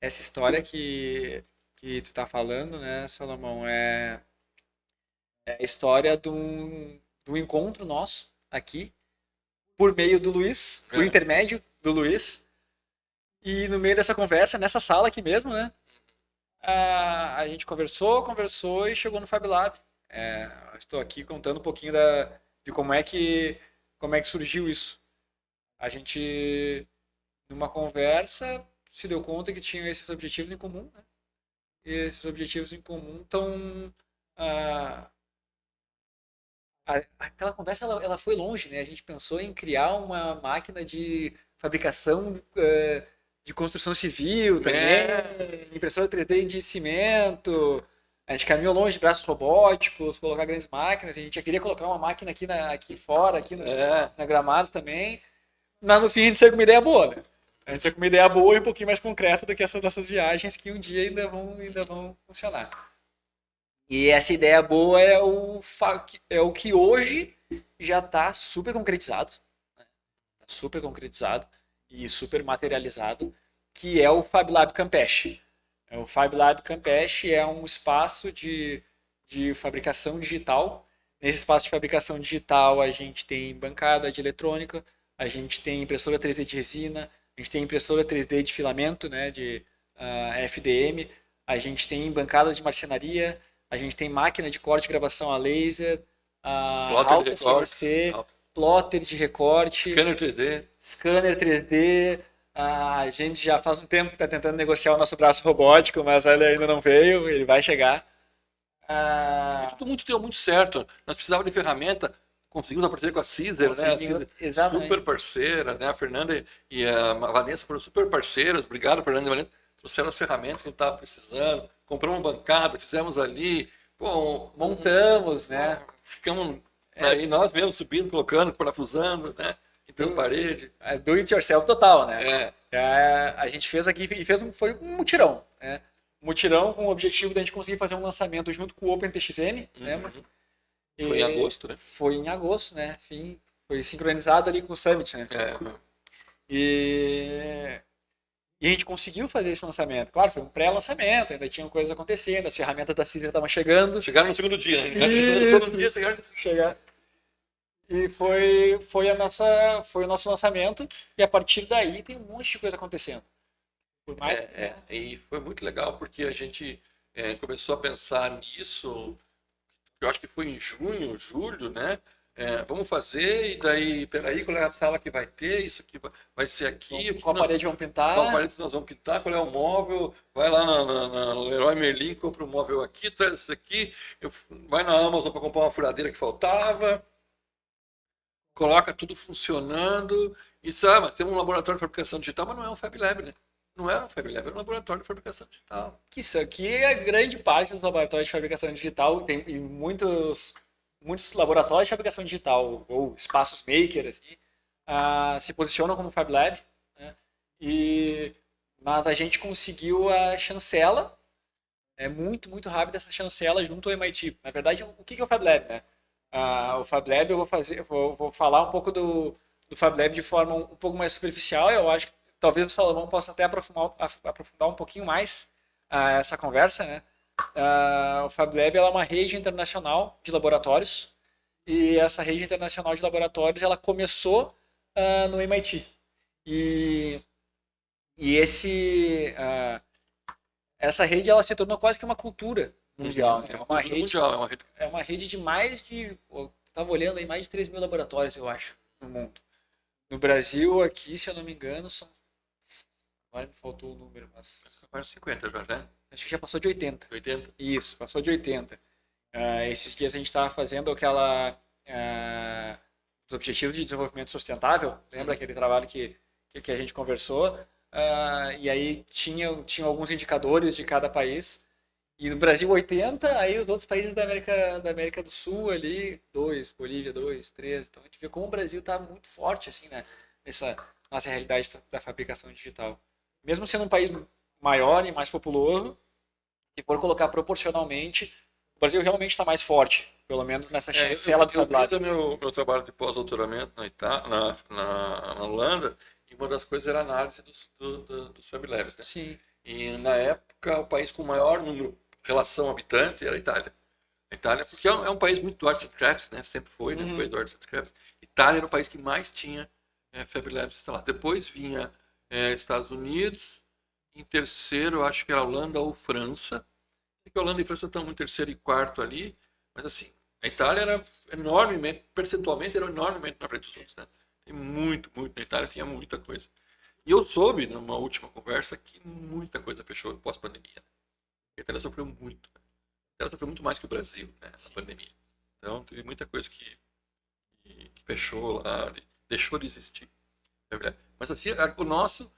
Essa história que tu tá falando, né, Salomão, é a história de um encontro nosso aqui, por meio do Luiz, por intermédio do Luiz. E no meio dessa conversa, nessa sala aqui mesmo, né? A gente conversou e chegou no Fab Lab. Estou aqui contando um pouquinho de como é que surgiu isso. A gente, numa conversa, se deu conta que tinha esses objetivos em comum, né? E esses objetivos em comum estão... aquela conversa ela foi longe, né? A gente pensou em criar uma máquina de fabricação de construção civil também, impressora 3D de cimento. A gente caminhou longe de braços robóticos, colocar grandes máquinas. A gente já queria colocar uma máquina aqui fora, aqui na Gramados também. Mas no fim a gente saiu com uma ideia boa, né? A gente com uma ideia boa e um pouquinho mais concreta do que essas nossas viagens que um dia ainda vão funcionar. E essa ideia boa é o que hoje já está super concretizado, né? Tá super concretizado e super materializado, que é o Fab Lab Campeche. O Fab Lab Campeche é um espaço de fabricação digital. Nesse espaço de fabricação digital a gente tem bancada de eletrônica, a gente tem impressora 3D de resina, a gente tem impressora 3D de filamento, né, de FDM, a gente tem bancadas de marcenaria, a gente tem máquina de corte e gravação a laser, router CNC, plotter de recorte, scanner 3D. A gente já faz um tempo que está tentando negociar o nosso braço robótico, mas ele ainda não veio, ele vai chegar. Tudo deu muito certo. Nós precisávamos de ferramenta, conseguimos uma parceria com a Caesar, né? A Caesar, exatamente. Super parceira, né? A Fernanda e a Vanessa foram super parceiras. Obrigado, Fernanda e Vanessa. Trouxeram as ferramentas que a gente estava precisando. Compramos uma bancada, fizemos ali. Pô, montamos, né? Ficamos aí nós mesmos subindo, colocando, parafusando, né? Então, parede. Do it yourself total, né? A gente fez aqui e foi um mutirão, né? Mutirão com o objetivo de a gente conseguir fazer um lançamento junto com o OpenTXM, lembra? Foi em agosto, né? Foi em agosto, né? Enfim, foi sincronizado ali com o Summit, né? E a gente conseguiu fazer esse lançamento. Claro, foi um pré-lançamento, ainda tinha coisas acontecendo, as ferramentas da Caesar estavam chegando. Chegaram no segundo dia, né? Chegaram. E foi o nosso lançamento, e a partir daí tem um monte de coisa acontecendo. Por mais e foi muito legal porque a gente começou a pensar nisso, eu acho que foi em junho, julho, né? Vamos fazer, e daí, peraí, qual é a sala que vai ter, isso aqui vai ser aqui. Qual parede vamos pintar? Qual parede nós vamos pintar, qual é o móvel, vai lá na Leroy Merlin, compra um móvel aqui, traz isso aqui, vai na Amazon para comprar uma furadeira que faltava, coloca tudo funcionando, e mas tem um laboratório de fabricação digital, mas não é um Fab Lab, né? Não era um Fab Lab, era um laboratório de fabricação digital. Isso aqui é grande parte dos laboratórios de fabricação digital, tem muitos laboratórios de fabricação digital, ou espaços maker, assim, se posicionam como Fab Lab, né? Mas a gente conseguiu a chancela, muito, muito rápida essa chancela junto ao MIT. Na verdade, o que é o Fab Lab, né? O Fab Lab vou falar um pouco do Fab Lab de forma um pouco mais superficial. Eu acho que talvez o Salomão possa até aprofundar um pouquinho mais essa conversa, né? O Fab Lab é uma rede internacional de laboratórios, e essa rede internacional de laboratórios ela começou no MIT. Essa rede ela se tornou quase que uma cultura mundial. Né? É uma rede de mais de... Eu estava olhando aí, mais de 3 mil laboratórios, eu acho, no mundo. No Brasil, aqui, se eu não me engano, são... Agora me faltou o número, mas... Quase 50 já, né? Acho que já passou de 80. 80? Isso, passou de 80. Esses dias a gente estava fazendo os Objetivos de Desenvolvimento Sustentável. Lembra aquele trabalho que a gente conversou? E aí tinha alguns indicadores de cada país. E no Brasil 80, aí os outros países da América do Sul ali, 2, Bolívia 2, 3. Então a gente vê como o Brasil está muito forte assim, né, nessa nossa realidade da fabricação digital. Mesmo sendo um país maior e mais populoso, se for colocar proporcionalmente, o Brasil realmente está mais forte, pelo menos nessa chancela do Fab Lab. Eu fiz meu trabalho de pós-doutoramento na Holanda, e uma das coisas era a análise dos Fab Labs, né? Sim. E na época, o país com o maior número relação habitante era a Itália. A Itália, porque é um país muito do arts and crafts, né? Sempre foi, né? Um país do arts and crafts. Itália era o país que mais tinha Fab Labs instalados. Depois vinha Estados Unidos. Em terceiro, eu acho que era Holanda ou França. A Holanda e a França estão em terceiro e quarto ali. Mas assim, a Itália era enormemente, percentualmente, era enormemente na frente dos outros, né? Tem muito. Na Itália tinha muita coisa. E eu soube, numa última conversa, que muita coisa fechou pós-pandemia. A Itália sofreu muito. Né? A Itália sofreu muito mais que o Brasil, né, essa pandemia. Então, teve muita coisa que fechou lá, deixou de existir. Mas assim, o nosso,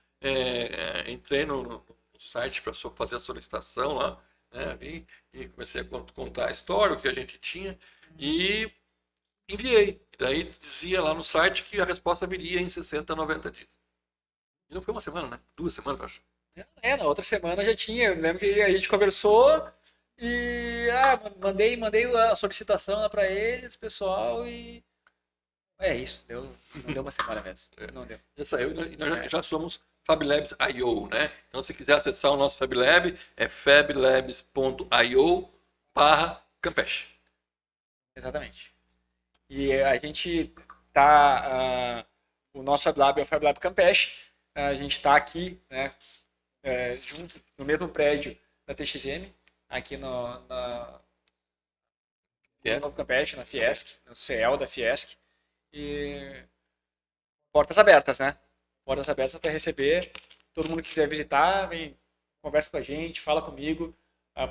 entrei no site para fazer a solicitação lá, né, e comecei a contar a história, o que a gente tinha, e enviei. E daí dizia lá no site que a resposta viria em 60 a 90 dias. E não foi uma semana, né? 2 semanas, eu acho. Na outra semana já tinha. Eu lembro que a gente conversou e mandei a solicitação lá para eles, pessoal, e é isso. Não deu uma semana mesmo. Não deu. Já saiu e nós já somos FabLabs IO, né? Então, se quiser acessar o nosso FabLab, é fablabs.io/Campeche. Exatamente. E a gente tá. O nosso FabLab é o FabLab Campeche. A gente está aqui, né, junto, no mesmo prédio da TXM, aqui no Novo Campeche, na Fiesc, no CEL da Fiesc. E portas abertas, né? Portas abertas para receber. Todo mundo que quiser visitar, vem, conversa com a gente, fala comigo.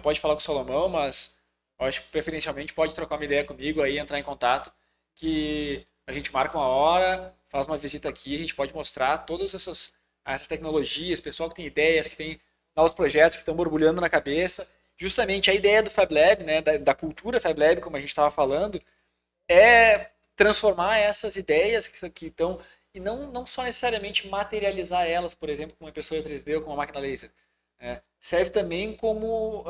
Pode falar com o Salomão, mas eu acho que preferencialmente pode trocar uma ideia comigo aí, entrar em contato, que a gente marca uma hora, faz uma visita aqui, a gente pode mostrar todas essas tecnologias, pessoal que tem ideias, que tem novos projetos que estão borbulhando na cabeça. Justamente a ideia do FabLab, né, da cultura FabLab, como a gente estava falando, é transformar essas ideias que estão, e não só necessariamente materializar elas, por exemplo, com uma impressora 3D ou com uma máquina laser. Serve também como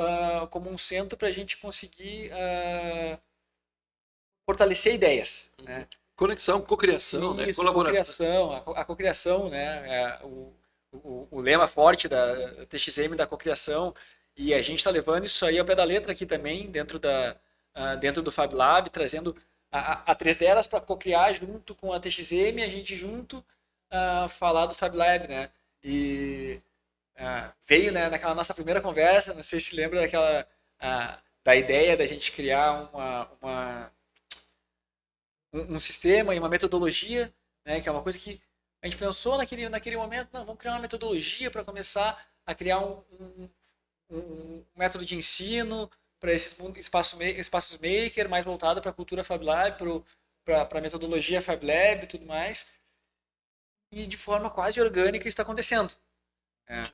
um centro para a gente conseguir fortalecer ideias. Né? Conexão, cocriação, né? Colaboração. A cocriação, né? O lema forte da TXM da cocriação, e a gente está levando isso aí ao pé da letra aqui também, dentro do FabLab, trazendo a 3D Eras para cocriar junto com a TXM, a gente junto falar do FabLab, né? E veio, né, naquela nossa primeira conversa, não sei se lembra da ideia da gente criar um sistema e uma metodologia, né, que é uma coisa que a gente pensou naquele momento, não, vamos criar uma metodologia para começar a criar um método de ensino para esses espaços maker, mais voltado para a cultura FabLab, para a metodologia FabLab e tudo mais. E de forma quase orgânica isso está acontecendo.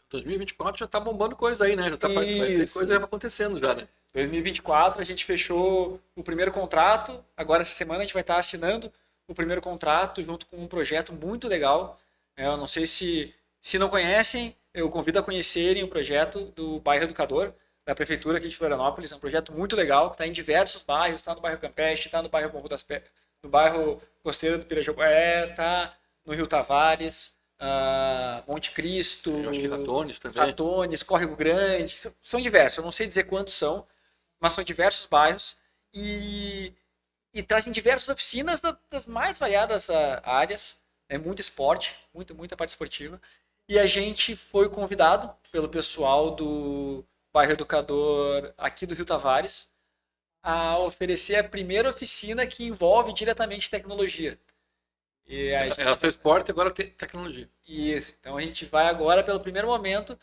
2024 já está bombando coisa aí, né? Já vai ter coisa acontecendo já, né? 2024 a gente fechou o primeiro contrato, agora essa semana a gente vai estar assinando o primeiro contrato junto com um projeto muito legal. Eu não sei se não conhecem, eu convido a conhecerem o projeto do Bairro Educador, da Prefeitura aqui de Florianópolis. É um projeto muito legal, que está em diversos bairros, está no bairro Campeche, está no bairro Morro das Pedras, no bairro Costeiro do Pirajagué, está no Rio Tavares, Monte Cristo, eu acho que Ratones também. Ratones, Córrego Grande, são diversos, eu não sei dizer quantos são, mas são diversos bairros e trazem diversas oficinas das mais variadas áreas, muito esporte, muita parte esportiva. E a gente foi convidado pelo pessoal do Bairro Educador aqui do Rio Tavares a oferecer a primeira oficina que envolve diretamente tecnologia. Ela fez esporte e agora tem tecnologia. Isso. Então a gente vai agora, pelo primeiro momento,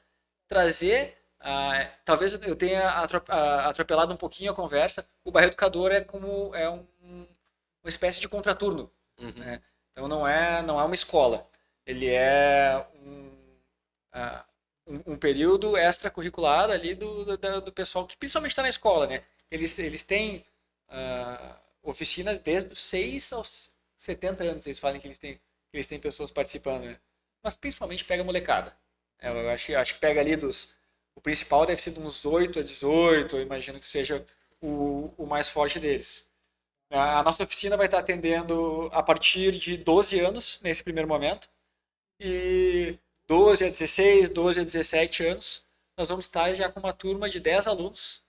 trazer. Talvez eu tenha atropelado um pouquinho a conversa. O Bairro Educador é uma espécie de contraturno. Uhum. Né? Então não é uma escola. Ele é um período extracurricular ali do pessoal que principalmente está na escola. Né? Eles têm oficinas desde os 6 aos 70 anos. Eles falam que eles têm pessoas participando. Né? Mas principalmente pega a molecada. Eu acho que pega ali o principal deve ser de uns 8 a 18, eu imagino que seja o mais forte deles. A nossa oficina vai estar atendendo a partir de 12 anos, nesse primeiro momento, e 12 a 16, 12 a 17 anos, nós vamos estar já com uma turma de 10 alunos,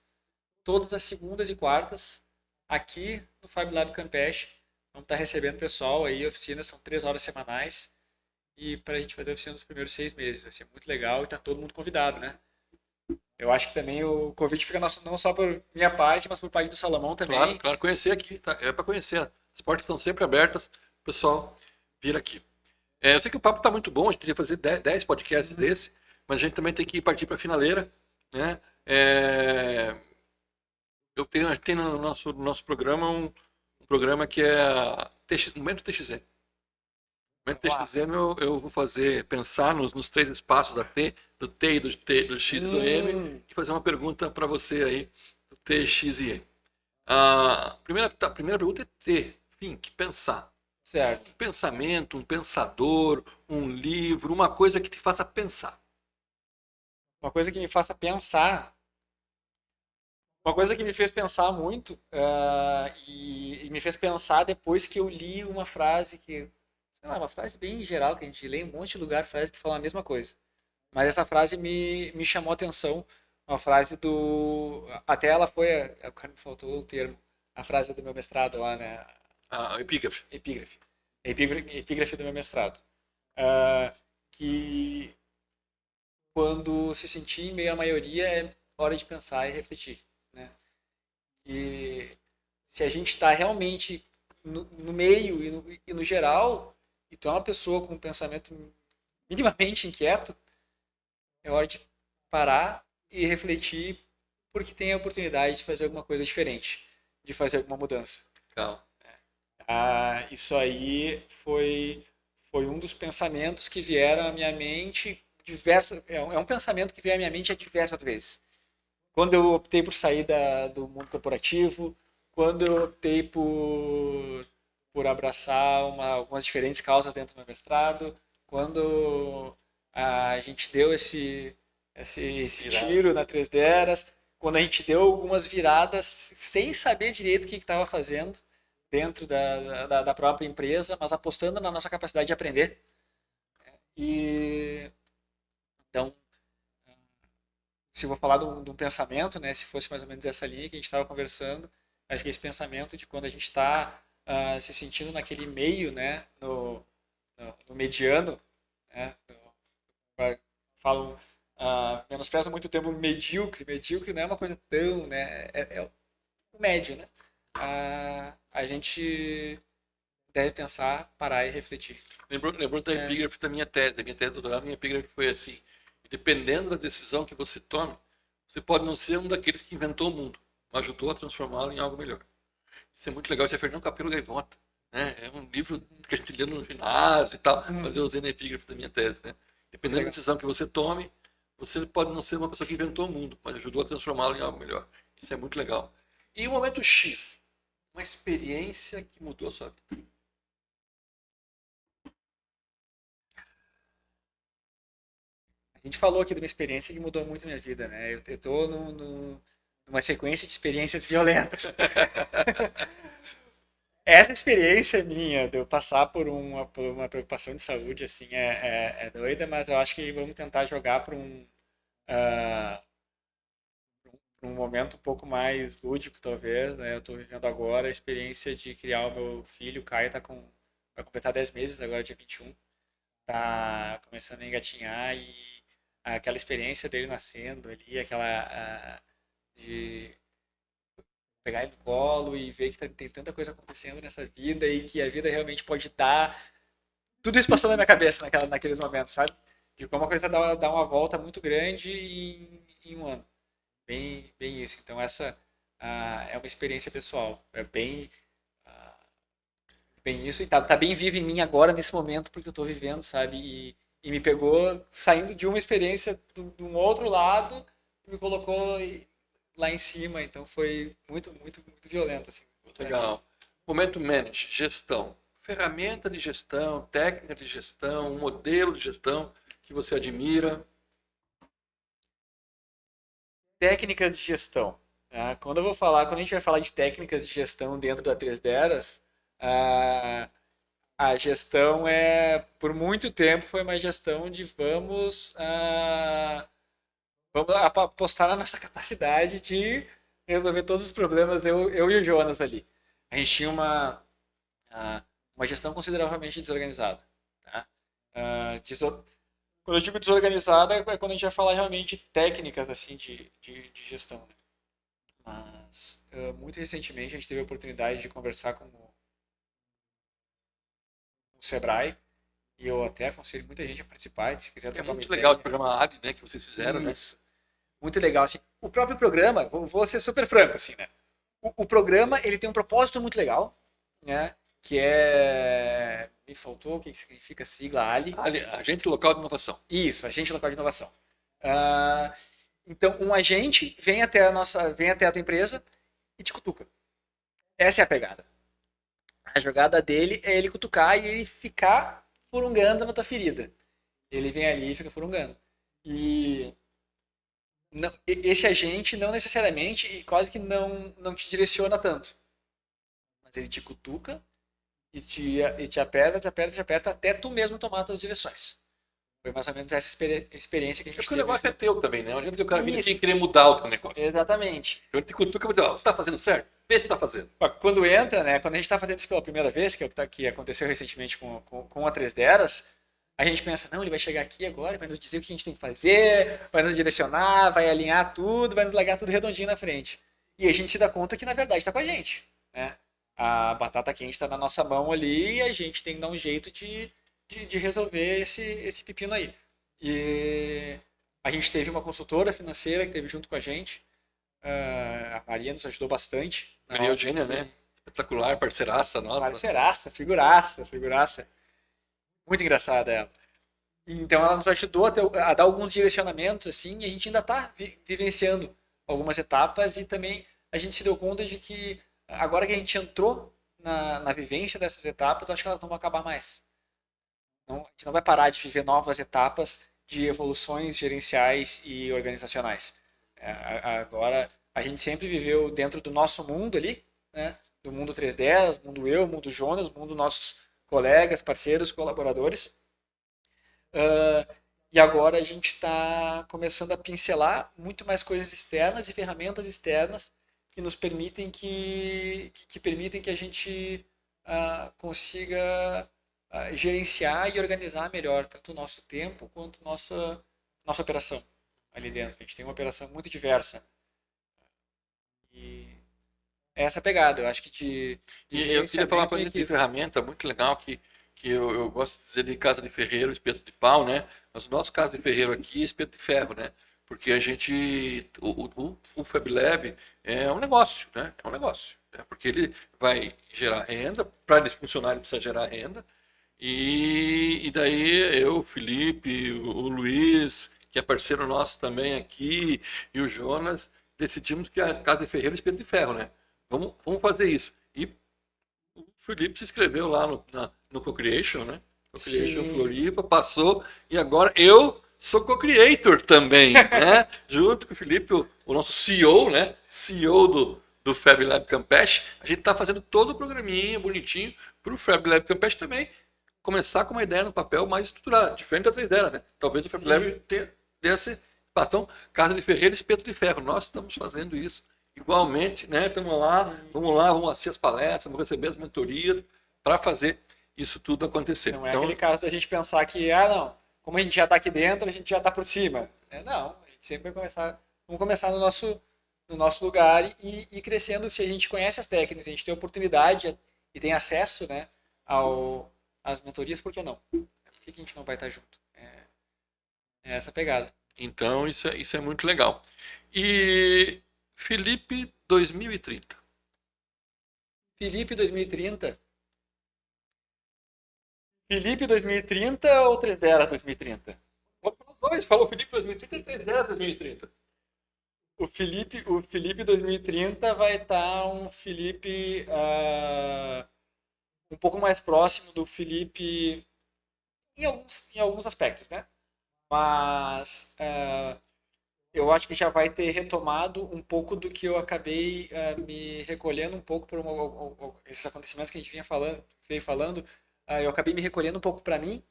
todas as segundas e quartas, aqui no FabLab Campeche. Vamos estar recebendo pessoal aí, oficinas são 3 horas semanais, e para a gente fazer a oficina nos primeiros 6 meses. Vai ser muito legal e está todo mundo convidado, né? Eu acho que também o convite fica não só por minha parte, mas por parte do Salomão também. Claro, conhecer aqui, tá? É para conhecer. As portas estão sempre abertas, o pessoal vir aqui. Eu sei que o papo está muito bom, a gente podia fazer 10 podcasts desse, mas a gente também tem que partir para a finaleira, né? A gente tem no nosso programa um programa que é Momento TXM. Momento TXM eu vou pensar nos 3 espaços da T, do T e do X e do M, e fazer uma pergunta para você aí, do T, X e E. A primeira pergunta é T, think, pensar. Certo. Um pensamento, um pensador, um livro, uma coisa que te faça pensar. Uma coisa que me faça pensar. Uma coisa que me fez pensar muito, e me fez pensar depois que eu li uma frase que, sei lá, uma frase bem geral, que a gente lê em um monte de lugar, frase que fala a mesma coisa. Mas essa frase me chamou a atenção, uma frase do... Até ela foi, agora me faltou o termo, a frase do meu mestrado lá, né? A epígrafe. Epígrafe. Epígrafe do meu mestrado. Ah, que quando se sentir em meio à maioria é hora de pensar e refletir, né? E se a gente está realmente no meio e no geral, e tu é uma pessoa com um pensamento minimamente inquieto, é hora de parar e refletir porque tem a oportunidade de fazer alguma coisa diferente, de fazer alguma mudança. Legal. Isso aí foi um dos pensamentos que vieram à minha mente diversas. É um pensamento que veio à minha mente diversas vezes. Quando eu optei por sair do mundo corporativo, quando eu optei por abraçar algumas diferentes causas dentro do meu mestrado, quando a gente deu esse tiro na Três Deras, quando a gente deu algumas viradas sem saber direito o que estava fazendo dentro da própria empresa, mas apostando na nossa capacidade de aprender. E então, se eu vou falar de um pensamento, né, se fosse mais ou menos essa linha que a gente estava conversando, acho que esse pensamento de quando a gente está se sentindo naquele meio, né, no mediano, né, falam, menospreza muito o termo medíocre não é uma coisa tão, né, é o médio, né, a gente deve pensar, parar e refletir. Lembrou da epígrafe da minha tese. A minha tese de doutorado, minha epígrafe foi assim: dependendo da decisão que você tome, você pode não ser um daqueles que inventou o mundo, mas ajudou a transformá-lo em algo melhor. Isso é muito legal. Isso é Fernando Capelo Gaivota, né? É um livro que a gente lê no ginásio e tal, mas eu usei na epígrafe da minha tese, né? Dependendo da decisão que você tome, você pode não ser uma pessoa que inventou o mundo, mas ajudou a transformá-lo em algo melhor. Isso é muito legal. E o momento X, uma experiência que mudou a sua vida. A gente falou aqui de uma experiência que mudou muito a minha vida, né? Eu tô numa sequência de experiências violentas. Essa experiência minha de eu passar por uma preocupação de saúde, assim, é doida, mas eu acho que vamos tentar jogar ah, para um momento um pouco mais lúdico, talvez, né? Eu estou vivendo agora a experiência de criar o meu filho, o Caio vai completar 10 meses agora, dia 21. Tá começando a engatinhar e aquela experiência dele nascendo ali, de pegar ele no colo e ver que tem tanta coisa acontecendo nessa vida e que a vida realmente pode dar. Tudo isso passou na minha cabeça naqueles momentos, sabe? De como a coisa dá uma volta muito grande em um ano. Bem isso. Então, essa é uma experiência pessoal. É bem isso. E tá bem vivo em mim agora, nesse momento, porque eu tô vivendo, sabe? E me pegou saindo de uma experiência de um outro lado e me colocou lá em cima. Então, foi muito, muito, muito violento, assim. Legal. Momento manage, gestão. Ferramenta de gestão, técnica de gestão, um modelo de gestão que você admira. Técnicas de gestão. Quando a gente vai falar de técnicas de gestão dentro da Três Deras, ah, a gestão por muito tempo, foi uma gestão de vamos apostar na nossa capacidade de resolver todos os problemas, eu e o Jonas ali. A gente tinha uma gestão consideravelmente desorganizada. Tá? Quando eu digo desorganizada, é quando a gente vai falar realmente de técnicas assim, de gestão. Né? Mas, muito recentemente, a gente teve a oportunidade de conversar com o Sebrae, e eu até aconselho muita gente a participar, se quiser É trocar uma muito ideia. legal o programa AD, né, que vocês fizeram, Isso. Muito legal. Assim, o próprio programa, vou ser super franco, assim, né? O programa, ele tem um propósito muito legal, né? Que é... Me faltou o que significa a sigla ALI. né? Agente Local de Inovação. Isso, Agente Local de Inovação. Então, um agente vem até a tua empresa e te cutuca. Essa é a pegada. A jogada dele é ele cutucar e ele ficar furungando na tua ferida. Ele vem ali e fica furungando. E esse agente não necessariamente e quase que não te direciona tanto. Mas ele te cutuca e te aperta, te aperta, te aperta até tu mesmo tomar as tuas direções. Foi mais ou menos essa experiência que a É gente porque o teve. negócio é teu também, né? Não adianta que o cara vir aqui Isso. e querer mudar o teu negócio. Exatamente. Eu te cutuco e vou dizer, ó, você está fazendo certo? Vê se está fazendo. Quando entra, né? Quando a gente está fazendo isso pela primeira vez, que é o que aconteceu recentemente com a 3 Deras, a gente pensa, não, ele vai chegar aqui agora, vai nos dizer o que a gente tem que fazer, vai nos direcionar, vai alinhar tudo, vai nos largar tudo redondinho na frente. E a gente se dá conta que, na verdade, está com a gente, né? A batata quente está na nossa mão ali e a gente tem que dar um jeito de resolver esse pepino aí. E a gente teve uma consultora financeira que esteve junto com a gente, a Maria nos ajudou bastante. Maria Eugênia, né? Espetacular, parceiraça nossa. Parceiraça, figuraça, figuraça. Muito engraçada ela. Então ela nos ajudou a dar alguns direcionamentos, assim, e a gente ainda está vivenciando algumas etapas e também a gente se deu conta de que agora que a gente entrou na vivência dessas etapas, acho que elas não vão acabar mais. Não, a gente não vai parar de viver novas etapas de evoluções gerenciais e organizacionais. Agora, a gente sempre viveu dentro do nosso mundo ali, né? Do mundo 310, mundo eu, mundo Jonas, mundo nossos colegas, parceiros, colaboradores. E agora a gente está começando a pincelar muito mais coisas externas e ferramentas externas que nos permitem que permitem que a gente consiga gerenciar e organizar melhor tanto o nosso tempo quanto nossa operação ali dentro. A gente tem uma operação muito diversa. E é essa pegada, eu acho que E eu queria falar uma coisa de ferramenta muito legal que eu gosto de dizer de casa de ferreiro, espeto de pau, né? Mas o nosso caso de ferreiro aqui é espeto de ferro, né? Porque a gente, o Fab Lab é um negócio, né? É um negócio. Né? Porque ele vai gerar renda, para eles funcionarem precisa gerar renda. E daí eu, o Felipe, o Luiz, que é parceiro nosso também aqui, e o Jonas, decidimos que a casa de ferreiro é espeto de ferro, né? Vamos fazer isso. E o Felipe se inscreveu lá no Co-Creation, né? Co-Creation Sim. Floripa, passou, e agora eu sou co-creator também, né? Junto com o Felipe, o nosso CEO, né? CEO do Fab Lab Campeche, a gente está fazendo todo o programinha bonitinho para o Fab Lab Campeche também começar com uma ideia no papel mais estruturada, diferente da 3 dela, né? Talvez o Fab Lab tenha esse espaço. Então, Casa de Ferreiro, espeto de ferro. Nós estamos fazendo isso igualmente, né? Estamos lá, vamos assistir as palestras, vamos receber as mentorias para fazer isso tudo acontecer. Não é então, aquele caso da gente pensar que, não, como a gente já está aqui dentro, a gente já está por cima. Não, a gente sempre vai vamos começar no nosso lugar e crescendo. Se a gente conhece as técnicas, a gente tem oportunidade e tem acesso, né, às mentorias, por que não? Por que a gente não vai estar junto? É essa pegada. Então, isso é muito legal. E Felipe 2030. Felipe 2030? Felipe 2030 ou 3 Deras 2030? Falou Felipe 2030 e 3 Deras 2030. O Felipe 2030 vai estar um Felipe um pouco mais próximo do Felipe em alguns aspectos, né? Mas eu acho que já vai ter retomado um pouco do que eu acabei me recolhendo um pouco por esses acontecimentos que a gente veio falando. Eu acabei me recolhendo um pouco para mim.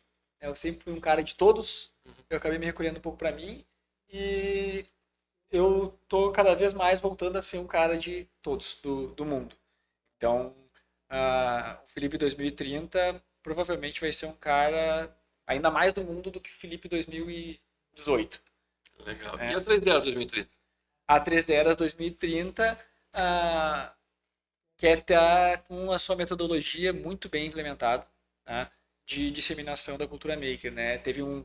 Eu sempre fui um cara de todos. Eu acabei me recolhendo um pouco para mim e eu tô cada vez mais voltando a ser um cara de todos, do mundo. Então, o Felipe 2030 provavelmente vai ser um cara ainda mais do mundo do que o Felipe 2018. Legal. E a 3 Deras 2030? A 3 Deras 2030 quer estar com a sua metodologia muito bem implementada, né, de disseminação da cultura maker. Né? Teve um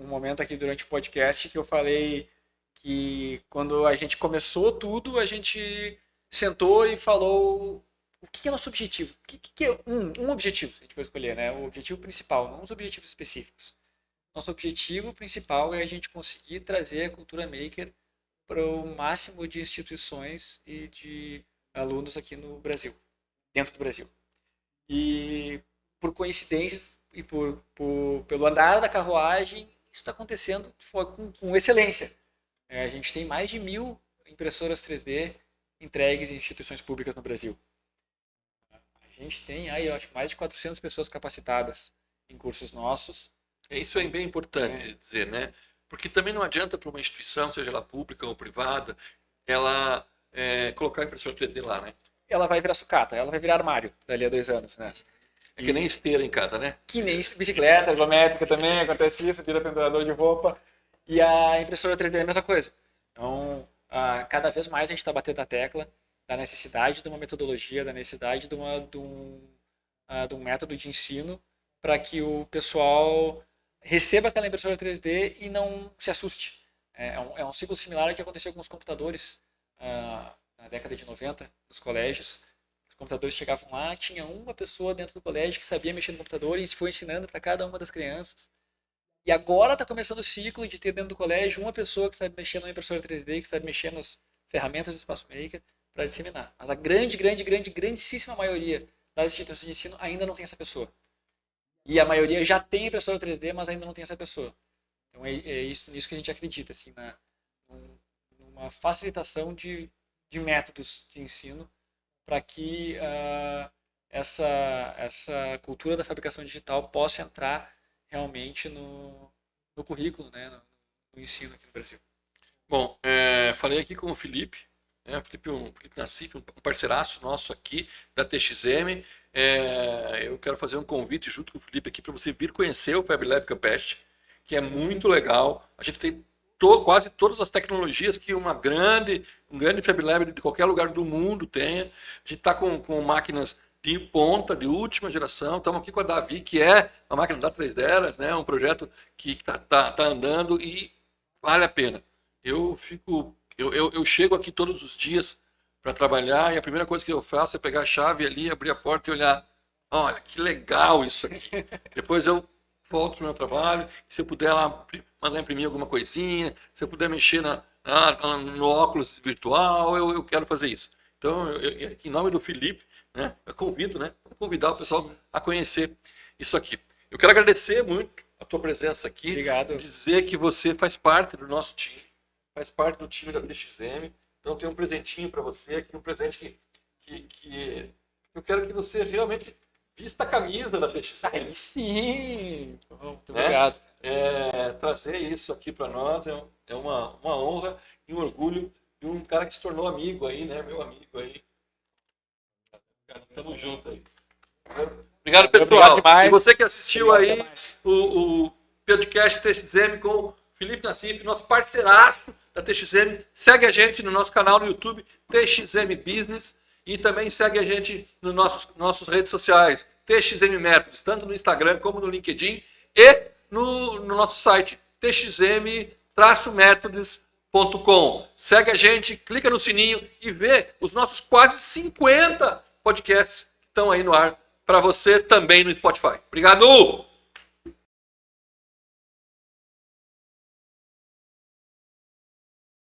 momento aqui durante o podcast que eu falei que quando a gente começou tudo, a gente sentou e falou o que é nosso objetivo. O que é um objetivo, se a gente for escolher, né? O objetivo principal, não os objetivos específicos. Nosso objetivo principal é a gente conseguir trazer a cultura maker para o máximo de instituições e de alunos aqui no Brasil, dentro do Brasil. E por coincidências e pelo andar da carruagem, isso está acontecendo com excelência. A gente tem mais de 1.000 impressoras 3D entregues em instituições públicas no Brasil. A gente tem aí, eu acho, mais de 400 pessoas capacitadas em cursos nossos. Isso é bem importante dizer, né? Porque também não adianta para uma instituição, seja ela pública ou privada, ela colocar a impressora 3D lá, né? Ela vai virar sucata, ela vai virar armário dali a 2 anos, né? É que nem esteira em casa, né? Que nem bicicleta ergométrica também, acontece isso, vira pendurador de roupa. E a impressora 3D é a mesma coisa. Então, cada vez mais a gente está batendo na tecla da necessidade de uma metodologia, da necessidade de um método de ensino para que o pessoal receba aquela impressora 3D e não se assuste. É um ciclo similar ao que aconteceu com os computadores na década de 90, nos colégios. Os computadores chegavam lá, tinha uma pessoa dentro do colégio que sabia mexer no computador e foi ensinando para cada uma das crianças. E agora está começando o ciclo de ter dentro do colégio uma pessoa que sabe mexer numa impressora 3D, que sabe mexer nas ferramentas do Espaço Maker para disseminar. Mas a grandíssima maioria das instituições de ensino ainda não tem essa pessoa. E a maioria já tem impressora 3D, mas ainda não tem essa pessoa. Então é nisso que a gente acredita, assim, numa facilitação de métodos de ensino para que essa cultura da fabricação digital possa entrar realmente no currículo, né, no ensino aqui no Brasil. Bom, falei aqui com o Felipe, né, Felipe Nassif, um parceiraço nosso aqui da TXM. Eu quero fazer um convite junto com o Felipe aqui para você vir conhecer o FabLab Campeche, que é muito legal. A gente tem quase todas as tecnologias que um grande FabLab de qualquer lugar do mundo tenha. A gente está com máquinas de ponta, de última geração. Estamos aqui com a Davi, que é uma máquina da 3D, né? Um projeto que está andando e vale a pena. Eu chego aqui todos os dias para trabalhar e a primeira coisa que eu faço é pegar a chave ali, abrir a porta e olhar. Olha, que legal isso aqui. Depois eu volto para o meu trabalho. Se eu puder lá mandar imprimir alguma coisinha, se eu puder mexer no óculos virtual, eu quero fazer isso. Então, em nome do Felipe, né, eu convido, né, vou convidar o pessoal a conhecer isso aqui. Eu quero agradecer muito a tua presença aqui. Obrigado. Dizer que você faz parte do nosso time, faz parte do time da TXM. Então, tem um presentinho para você aqui, um presente que eu quero que você realmente vista a camisa da TXM. Aí sim! Muito obrigado. Trazer isso aqui para nós é uma honra e um orgulho de um cara que se tornou amigo aí, né? Meu amigo aí. Tamo junto aí. Obrigado, pessoal. Obrigado, e você que assistiu obrigado, aí o podcast TXM com o Felipe Nassif, nosso parceiraço da TXM. Segue a gente no nosso canal no YouTube, TXM Business. E também segue a gente nos nossas redes sociais, TXM Métodos, tanto no Instagram como no LinkedIn e no nosso site, txm-métodos.com. Segue a gente, clica no sininho e vê os nossos quase 50 podcasts que estão aí no ar para você também no Spotify. Obrigado!